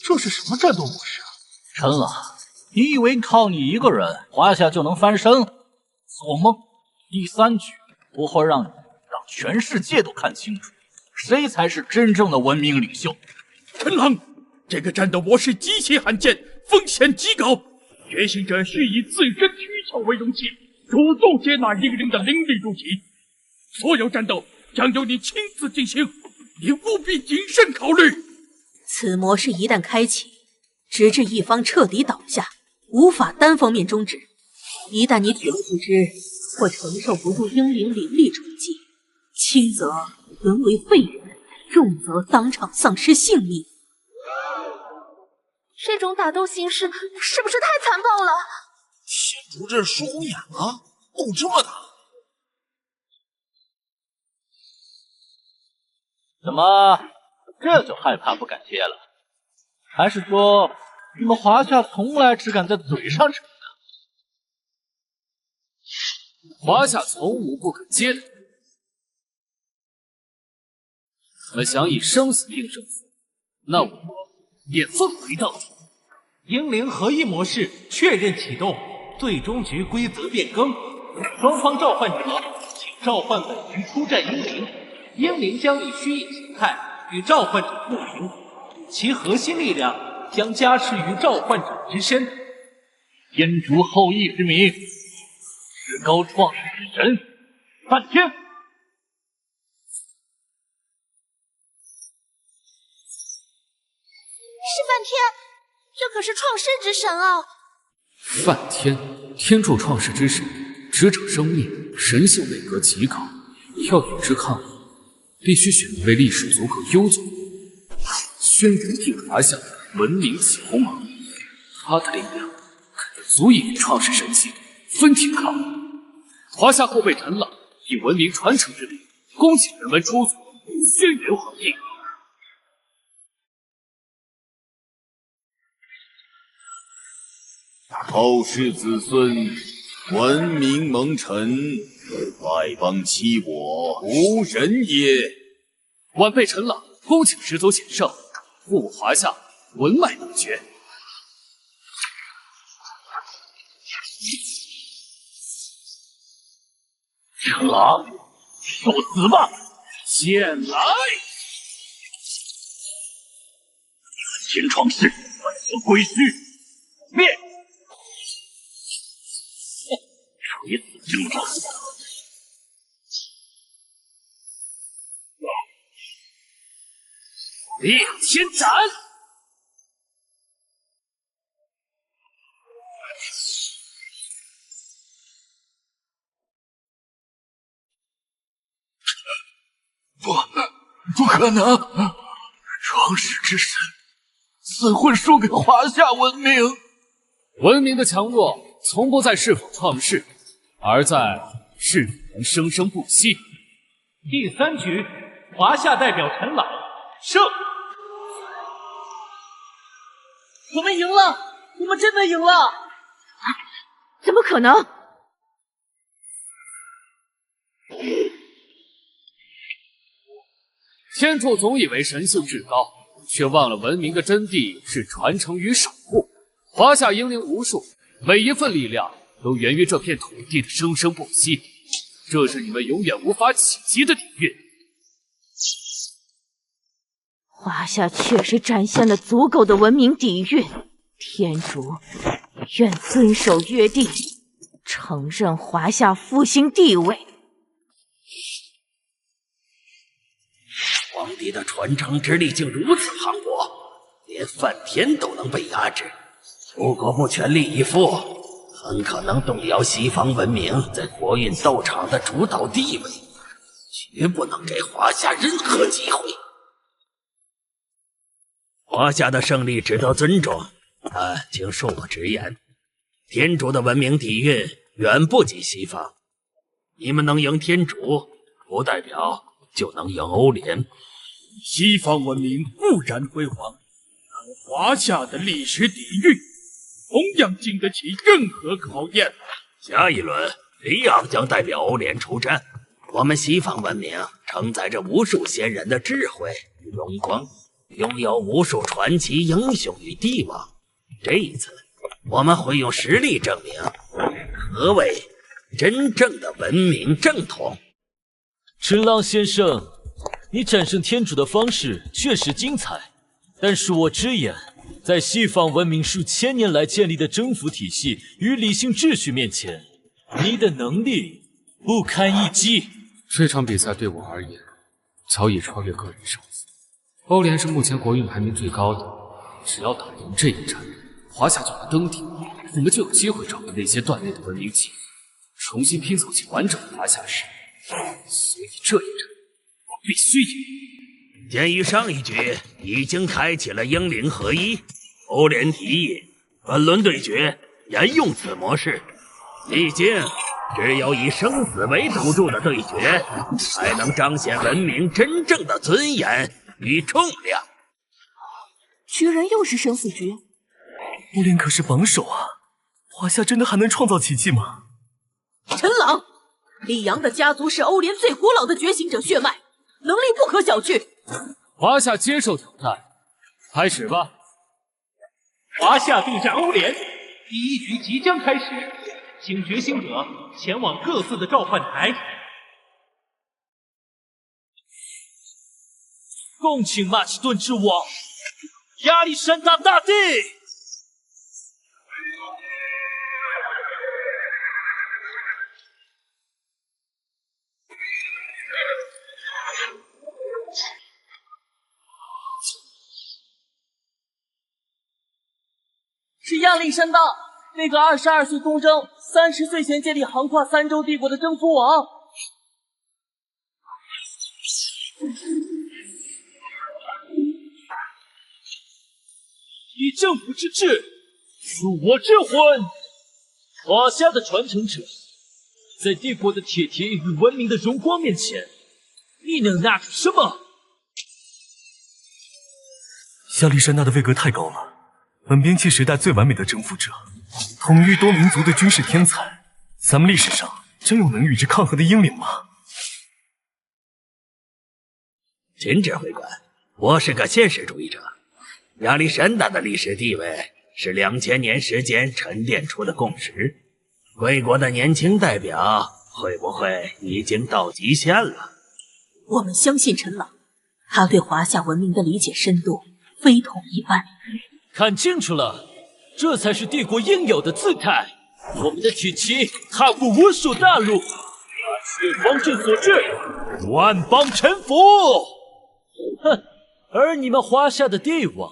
这是什么战斗模式啊？陈老，你以为靠你一个人华夏就能翻身？做梦！第三局我会让全世界都看清楚，谁才是真正的文明领袖。陈狼，这个战斗模式极其罕见，风险极高。觉醒者需以自身躯壳为容器，主动接纳英灵的灵力入体。所有战斗将由你亲自进行，你务必谨慎考虑。此模式一旦开启，直至一方彻底倒下，无法单方面终止。一旦你体力不支，或承受不住英灵灵力冲击，轻则沦为废人，重则当场丧失性命。这种打斗形式是不是太残暴了？天竺这输红眼了，斗这么大。怎么这就害怕不敢接了？还是说你们华夏从来只敢在嘴上逞能？华夏从无不可接的人。你们想以生死定胜负，那我也奉为到底。英灵合一模式确认启动，最终局规则变更，双方召唤者请召唤本局出战英灵，英灵将以虚影形态与召唤者互灵，其核心力量将加持于召唤者之身。天竺后裔之名，至高创世之神梵天。是梵天，这可是创世之神啊！梵天，天柱创世之神，执掌生命，神性位格极高。要与之抗衡，必须选一位历史足够悠久，轩辕替华夏文明起鸿蒙。他的力量肯定足以与创世神器分庭抗礼。华夏后辈陈朗以文明传承之力，恭请人文出祖轩辕皇帝。后世子孙，文明蒙尘，外邦欺我，无人也。晚辈陈朗恭请始祖显圣，护我华夏文脉不绝。陈朗，受死吧！剑来！天创世，万恶归虚，灭！垂死挣扎。烈天斩！不可能！创世之神怎会输给华夏文明？文明的强弱从不在是否创世，而在是否能生生不息。第3局，华夏代表陈朗胜。我们赢了！我们真的赢了！怎么可能？天柱总以为神性至高，却忘了文明的真谛是传承与守护。华夏英灵无数，每一份力量都源于这片土地的生生不息，这是你们永远无法企及的底蕴。华夏确实展现了足够的文明底蕴，天竺愿遵守约定，承认华夏复兴地位。皇帝的传承之力竟如此磅礴，连梵天都能被压制。如果不全力以赴，很可能动摇西方文明在国运斗场的主导地位，绝不能给华夏任何机会。华夏的胜利值得尊重，请恕我直言，天竺的文明底蕴远不及西方。你们能赢天竺，不代表就能赢欧联。西方文明固然辉煌，但华夏的历史底蕴同样经得起任何考验。下一轮，里昂将代表欧联出战。我们西方文明承载着无数先人的智慧与荣光，拥有无数传奇英雄与帝王。这一次，我们会用实力证明何谓真正的文明正统。陈朗先生，你战胜天主的方式确实精彩，但恕我直言，在西方文明数千年来建立的征服体系与理性秩序面前，你的能力不堪一击。这场比赛对我而言，早已超越个人胜负。欧联是目前国运排名最高的，只要打赢这一战，华夏就能登顶，我们就有机会找回那些断裂的文明记忆，重新拼凑起完整的华夏史。所以这一战，我必须赢。鉴于上一局已经开启了英灵合一，欧联提议本轮对决沿用此模式。毕竟，只有以生死为赌注的对决，才能彰显文明真正的尊严与重量。居然又是生死局！欧联可是榜首啊，华夏真的还能创造奇迹吗？陈朗，里昂的家族是欧联最古老的觉醒者血脉，能力不可小觑。华夏接受挑战，开始吧。华夏对战欧联，第1局即将开始，请觉醒者前往各自的召唤台。恭请马其顿之王亚历山大大帝！是亚历山大，那个22岁东征，30岁前建立横跨3洲帝国的征服王。以政府之治，恕我之魂。华夏的传承者，在帝国的铁蹄与文明的荣光面前，你能拿出什么？亚历山大的位格太高了，本兵器时代最完美的征服者，统御多民族的军事天才，咱们历史上真有能与之抗衡的英灵吗？秦指挥官，我是个现实主义者。亚历山大的历史地位是2000年时间沉淀出的共识。贵国的年轻代表会不会已经到极限了？我们相信陈朗，他对华夏文明的理解深度非同一般。看清楚了，这才是帝国应有的姿态。我们的体系踏过无数大陆，血方阵所至，万邦臣服。哼，而你们华夏的帝王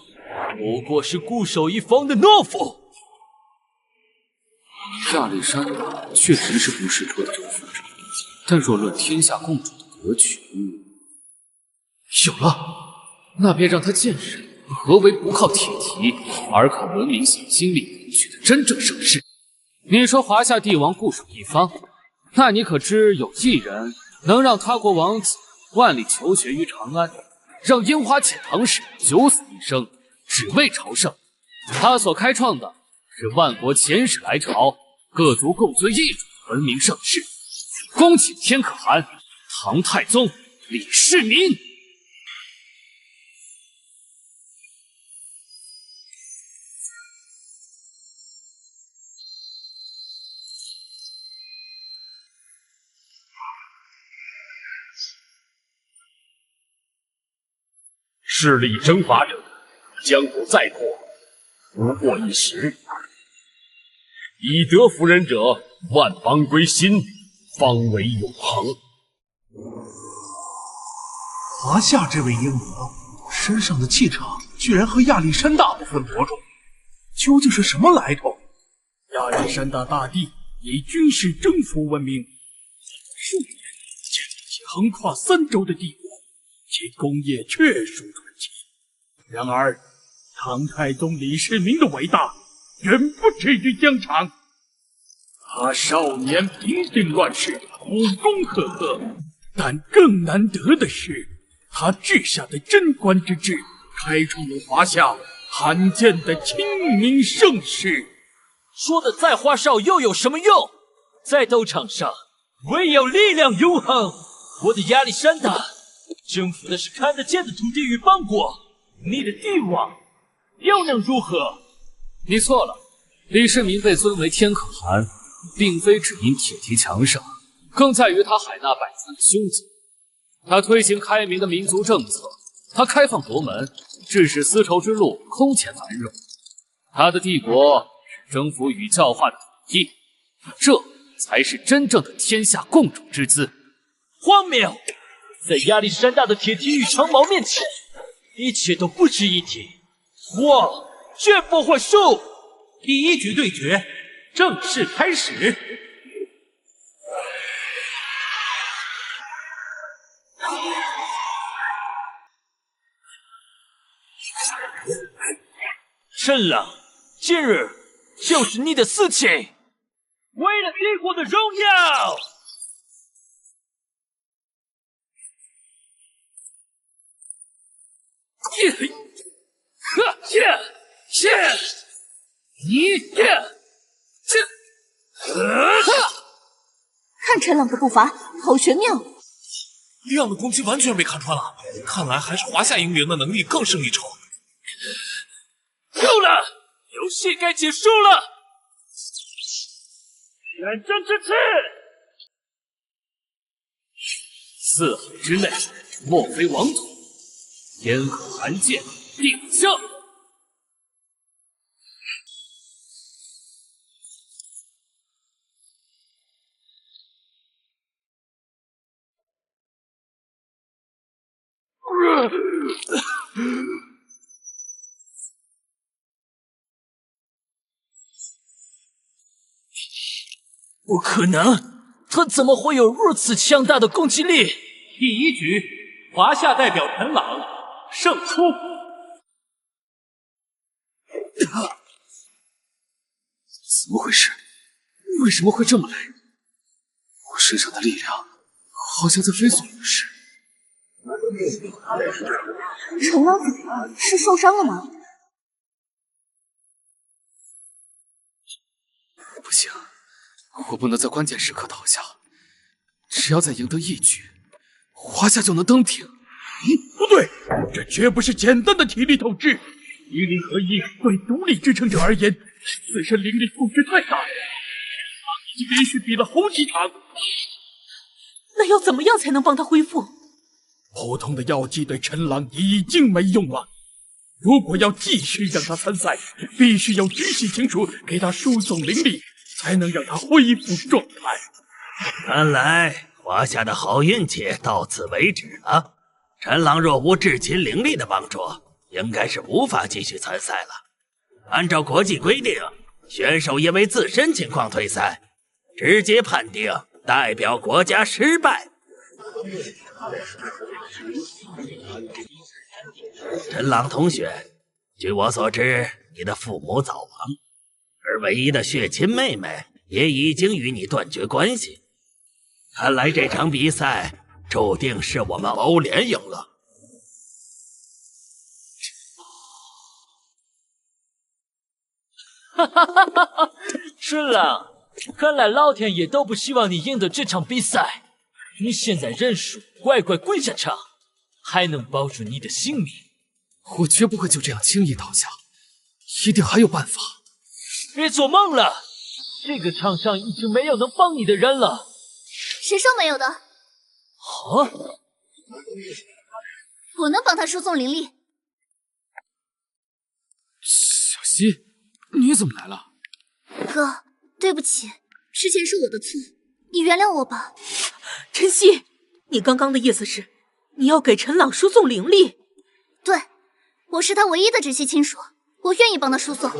不过是固守一方的懦夫。亚历山大确实是不世出的征服者，但若论天下共主的格局，有了，那便让他见识何为不靠铁蹄而靠文明小精灵赢取的真正盛世。你说华夏帝王固守一方，那你可知有一人能让他国王子万里求学于长安，让樱花遣唐使九死一生，只为朝圣。他所开创的是万国遣使来朝，各族共尊一主的文明盛世。恭请天可汗、唐太宗、李世民。势力征伐者，江湖再阔，不过一时。以德服人者，万邦归心，方为永恒。华夏这位英德身上的气场居然和亚历山大不分伯仲，究竟是什么来头？亚历山大大帝以军事征服闻名，数年建立起横跨3洲的帝国，其功业确属传奇。然而，唐太宗李世民的伟大远不止于疆场。他少年平定乱世，武功赫赫，但更难得的是，他治下的贞观之治，开创了华夏罕见的清明盛世。说的再花哨又有什么用？在斗场上，唯有力量永恒。我的亚历山大征服的是看得见的土地与邦国，你的帝王又能如何？你错了，李世民被尊为天可汗，并非只因铁蹄强盛，更在于他海纳百川的胸襟。他推行开明的民族政策，他开放国门，致使丝绸之路空前繁荣。他的帝国是征服与教化的土地，这才是真正的天下共主之姿。荒谬！在亚历山大的铁蹄与长矛面前，一切都不值一提。我绝不会输！第一局对决正式开始。陈朗，今日就是你的死期！为了帝国的荣耀！看陈朗的步伐，好玄妙。李昂的攻击完全被看穿了，看来还是华夏英灵的能力更胜一筹。够了，游戏该结束了。远征之次4海之内，莫非王土。天可汗剑定胜。不可能，他怎么会有如此强大的攻击力？第一局，华夏代表陈朗胜出。怎么回事？为什么会这么累？我身上的力量好像在飞速流逝。陈朗怎么了？是受伤了吗？不行，我不能在关键时刻倒下。只要再赢得一局，华夏就能登顶。不对，这绝不是简单的体力统治。英灵合一对独立支撑者而言，自身灵力负值太大了。他已经连续比了好几场。那要怎么样才能帮他恢复？普通的药剂对陈朗已经没用了。如果要继续让他参赛，必须有直系亲属给他输送灵力，才能让他恢复状态。看来华夏的好运气到此为止了。陈朗若无至亲灵力的帮助，应该是无法继续参赛了。按照国际规定，选手因为自身情况退赛，直接判定代表国家失败。陈朗同学，据我所知，你的父母早亡，而唯一的血亲妹妹也已经与你断绝关系。看来这场比赛注定是我们欧联赢了。哈哈哈哈哈！春朗，看来老天爷都不希望你赢得这场比赛。你现在认输，乖乖跪下场，还能保住你的性命。我绝不会就这样轻易倒下，一定还有办法。别做梦了，这个场上已经没有能帮你的人了。谁说没有的？啊！我能帮他输送灵力。小溪，你怎么来了？哥，对不起，之前是我的错，你原谅我吧。晨曦，你刚刚的意思是，你要给陈朗输送灵力？对，我是他唯一的直系亲属，我愿意帮他输送。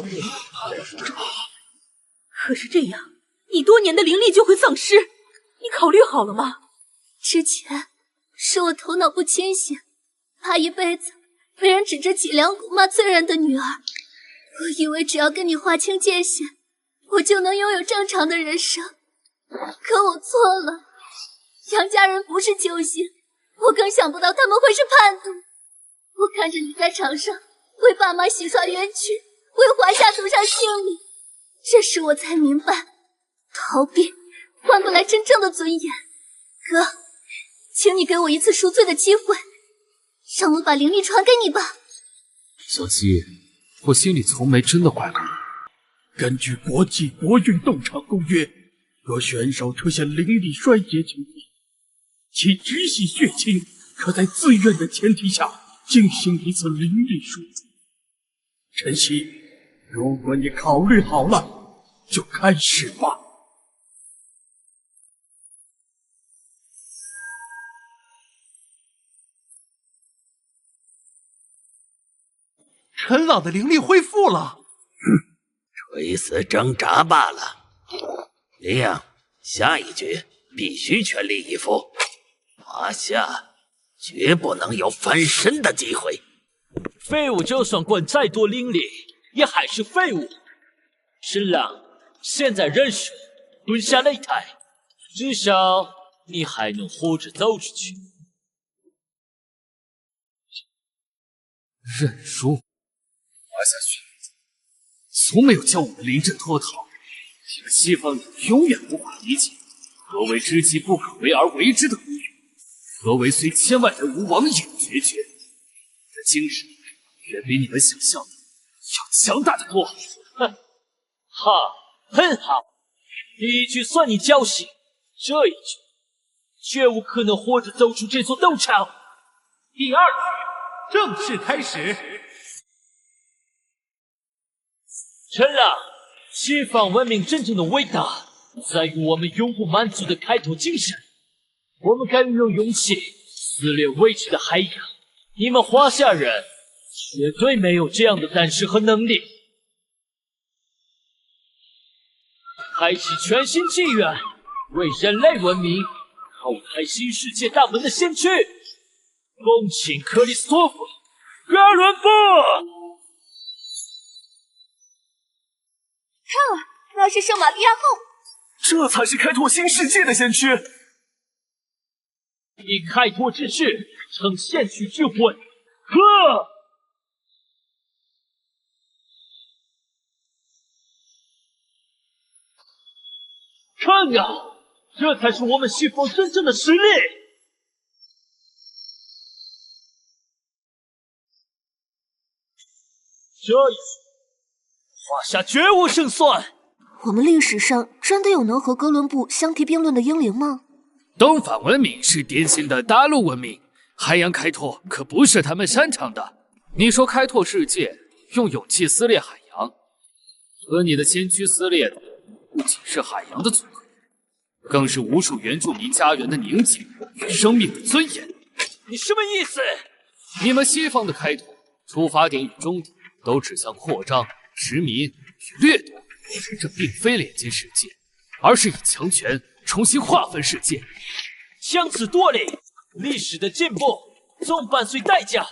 可是这样，你多年的灵力就会丧失，你考虑好了吗？之前是我头脑不清醒，怕一辈子被人指着脊梁骨骂罪人的女儿。我以为只要跟你划清界限，我就能拥有正常的人生，可我错了。杨家人不是救星，我更想不到他们会是叛徒。我看着你在场上为爸妈洗刷冤屈，为华夏赌上性命，这时我才明白，逃避换不来真正的尊严。哥，请你给我一次赎罪的机会，让我把灵力传给你吧。小溪，我心里从没真的怪过你。根据国际国运动场公约，若选手出现灵力衰竭情况，其直系血亲可在自愿的前提下进行一次灵力输出。晨曦，如果你考虑好了，就开始吧。陈朗的灵力恢复了。垂死挣扎罢了。林阳，下一局必须全力以赴，华夏绝不能有翻身的机会。废物就算灌再多灵力，也还是废物。陈朗，现在认输，蹲下擂台，至少你还能活着走出去。认输？华夏训练从没有教我们临阵脱逃。你们西方人永远无法理解何为知其不可为而为之的规律，何为虽千万人吾往也决绝。你的精神远比你们想象的要强大得多。哼，好，很好。第一局算你侥幸，这一局绝无可能活着走出这座斗场。第二局正式开始。陈朗，西方文明真正的伟大，在于我们永不满足的开拓精神。我们该运用勇气撕裂未知的海洋。你们华夏人绝对没有这样的胆识和能力。开启全新纪元，为人类文明叩开新世界大门的先驱，恭请克里斯托弗·哥伦布。看啊，那是圣马利亚号，这才是开拓新世界的先驱。以开拓之势称先驱之魂，呵！看啊，这才是我们西方真正的实力。这一局，华夏绝无胜算。我们历史上真的有能和哥伦布相提并论的英灵吗？东方文明是典型的大陆文明，海洋开拓可不是他们擅长的。你说开拓世界，用勇气撕裂海洋，和你的先驱撕裂的不仅是海洋的阻隔，更是无数原住民家园的宁静与生命的尊严。你什么意思？你们西方的开拓出发点与终点都指向扩张、殖民与掠夺，这并非连接世界，而是以强权重新划分世界。强词夺理，历史的进步总伴随代价。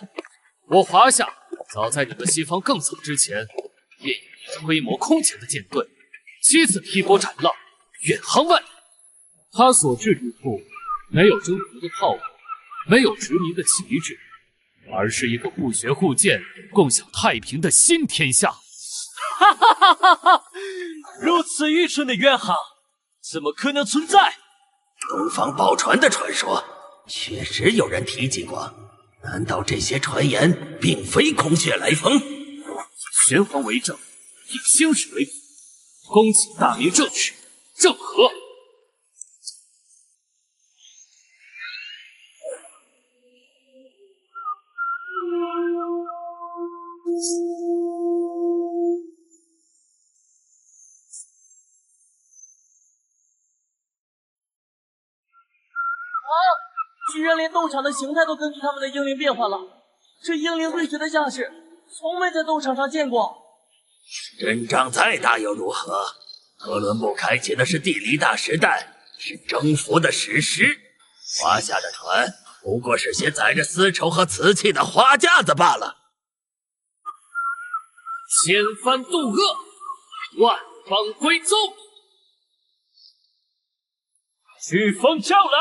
我华夏早在你们西方更早之前，便有规模空前的舰队，7次劈波斩浪，远航万里。他所至之处，没有征服的炮火，没有殖民的旗帜，而是一个互学互鉴、共享太平的新天下。哈哈哈哈哈！如此愚蠢的约行，怎么可能存在？东方宝船的传说，确实有人提及过。难道这些传言并非空穴来风？以玄黄为证，以星矢为辅，恭请大明正史正和。居然连斗场的形态都根据他们的英灵变化了，这英灵对决的架势，从没在斗场上见过。阵仗再大又如何？哥伦布开启的是地理大时代，是征服的史诗。华夏的船不过是些载着丝绸和瓷器的花架子罢了。千帆渡恶，万方归宗。飓风叫来！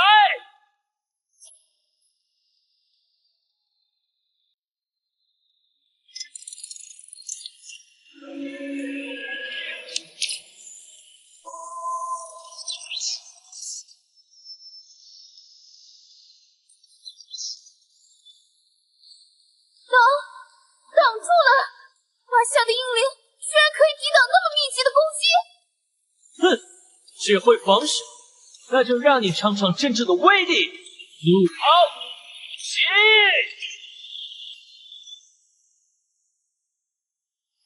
挡住了！华夏的英灵居然可以抵挡那么密集的攻击！哼，只会防守，那就让你尝尝真正的威力！怒涛起！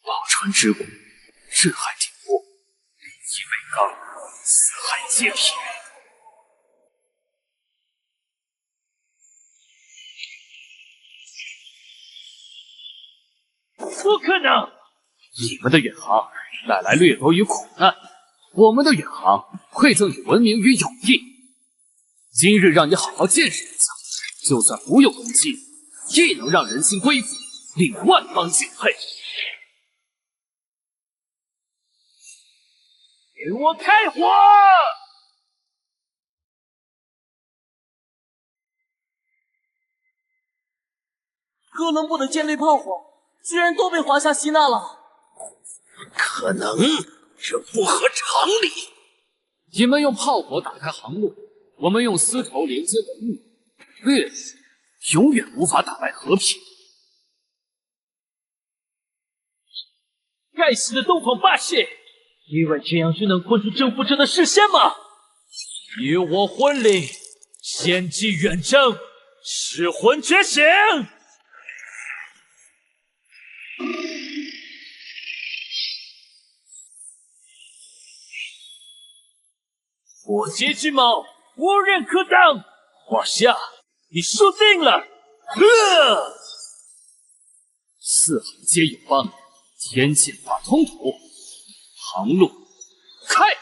宝船之鼓，震撼顶波，利益为纲，四海皆撇。不可能！你们的远航带来掠夺与苦难，我们的远航馈赠以文明与友谊。今日让你好好见识一下，就算不用攻击，亦能让人心归附，令万方敬佩。给我开火！哥伦布的舰队炮火居然都被华夏吸纳了，可能，这不合常理。你们用炮火打开航路，我们用丝绸连接文明，掠夺永远无法打败和平。该死的东方霸气！以为这样就能困住征服者的视线吗？与我魂灵，献祭远征，噬魂觉醒！火劫之矛，无人可挡。华夏，你输定了！四海皆有邦，天堑化通途，航路开！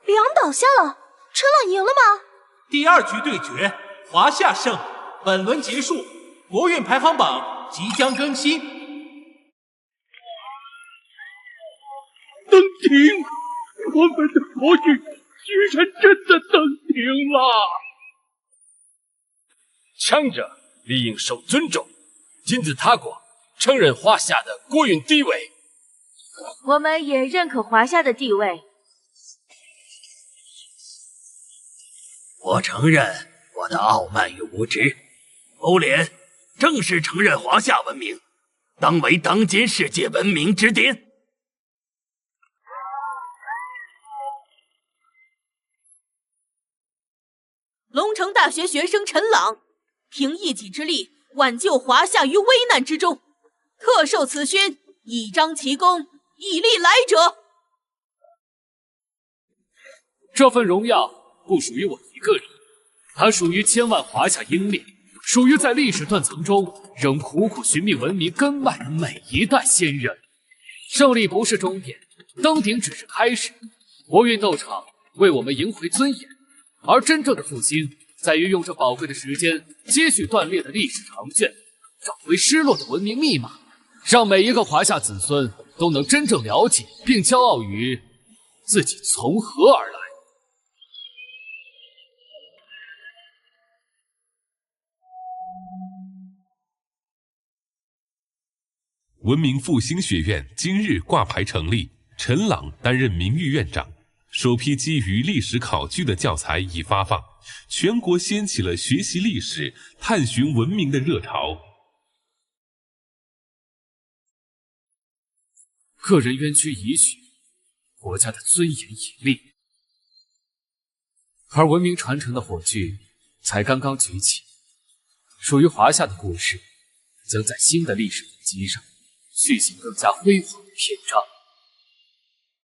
梁倒下了，陈朗赢了吗？第二局对决，华夏胜。本轮结束，国运排行榜即将更新。登顶！我们的国运居然真的登顶了！强者理应受尊重。金字塔国承认华夏的国运地位。我们也认可华夏的地位。我承认我的傲慢与无知。欧联正式承认华夏文明，当为当今世界文明之巅。龙城大学学生陈朗，凭一己之力挽救华夏于危难之中，特授此勋，以彰其功，以利来者。这份荣耀不属于我一个人，它属于千万华夏英烈，属于在历史断层中仍苦苦寻觅文明根脉的每一代先人。胜利不是终点，登顶只是开始。国运斗场为我们赢回尊严，而真正的复兴在于用这宝贵的时间接续断裂的历史长卷，找回失落的文明密码，让每一个华夏子孙都能真正了解并骄傲于自己从何而来。文明复兴学院今日挂牌成立，陈朗担任名誉院长。首批基于历史考据的教材已发放，全国掀起了学习历史、探寻文明的热潮。个人冤屈已许，国家的尊严已立，而文明传承的火炬才刚刚举起，属于华夏的故事将在新的历史舞基上续写更加辉煌的篇章。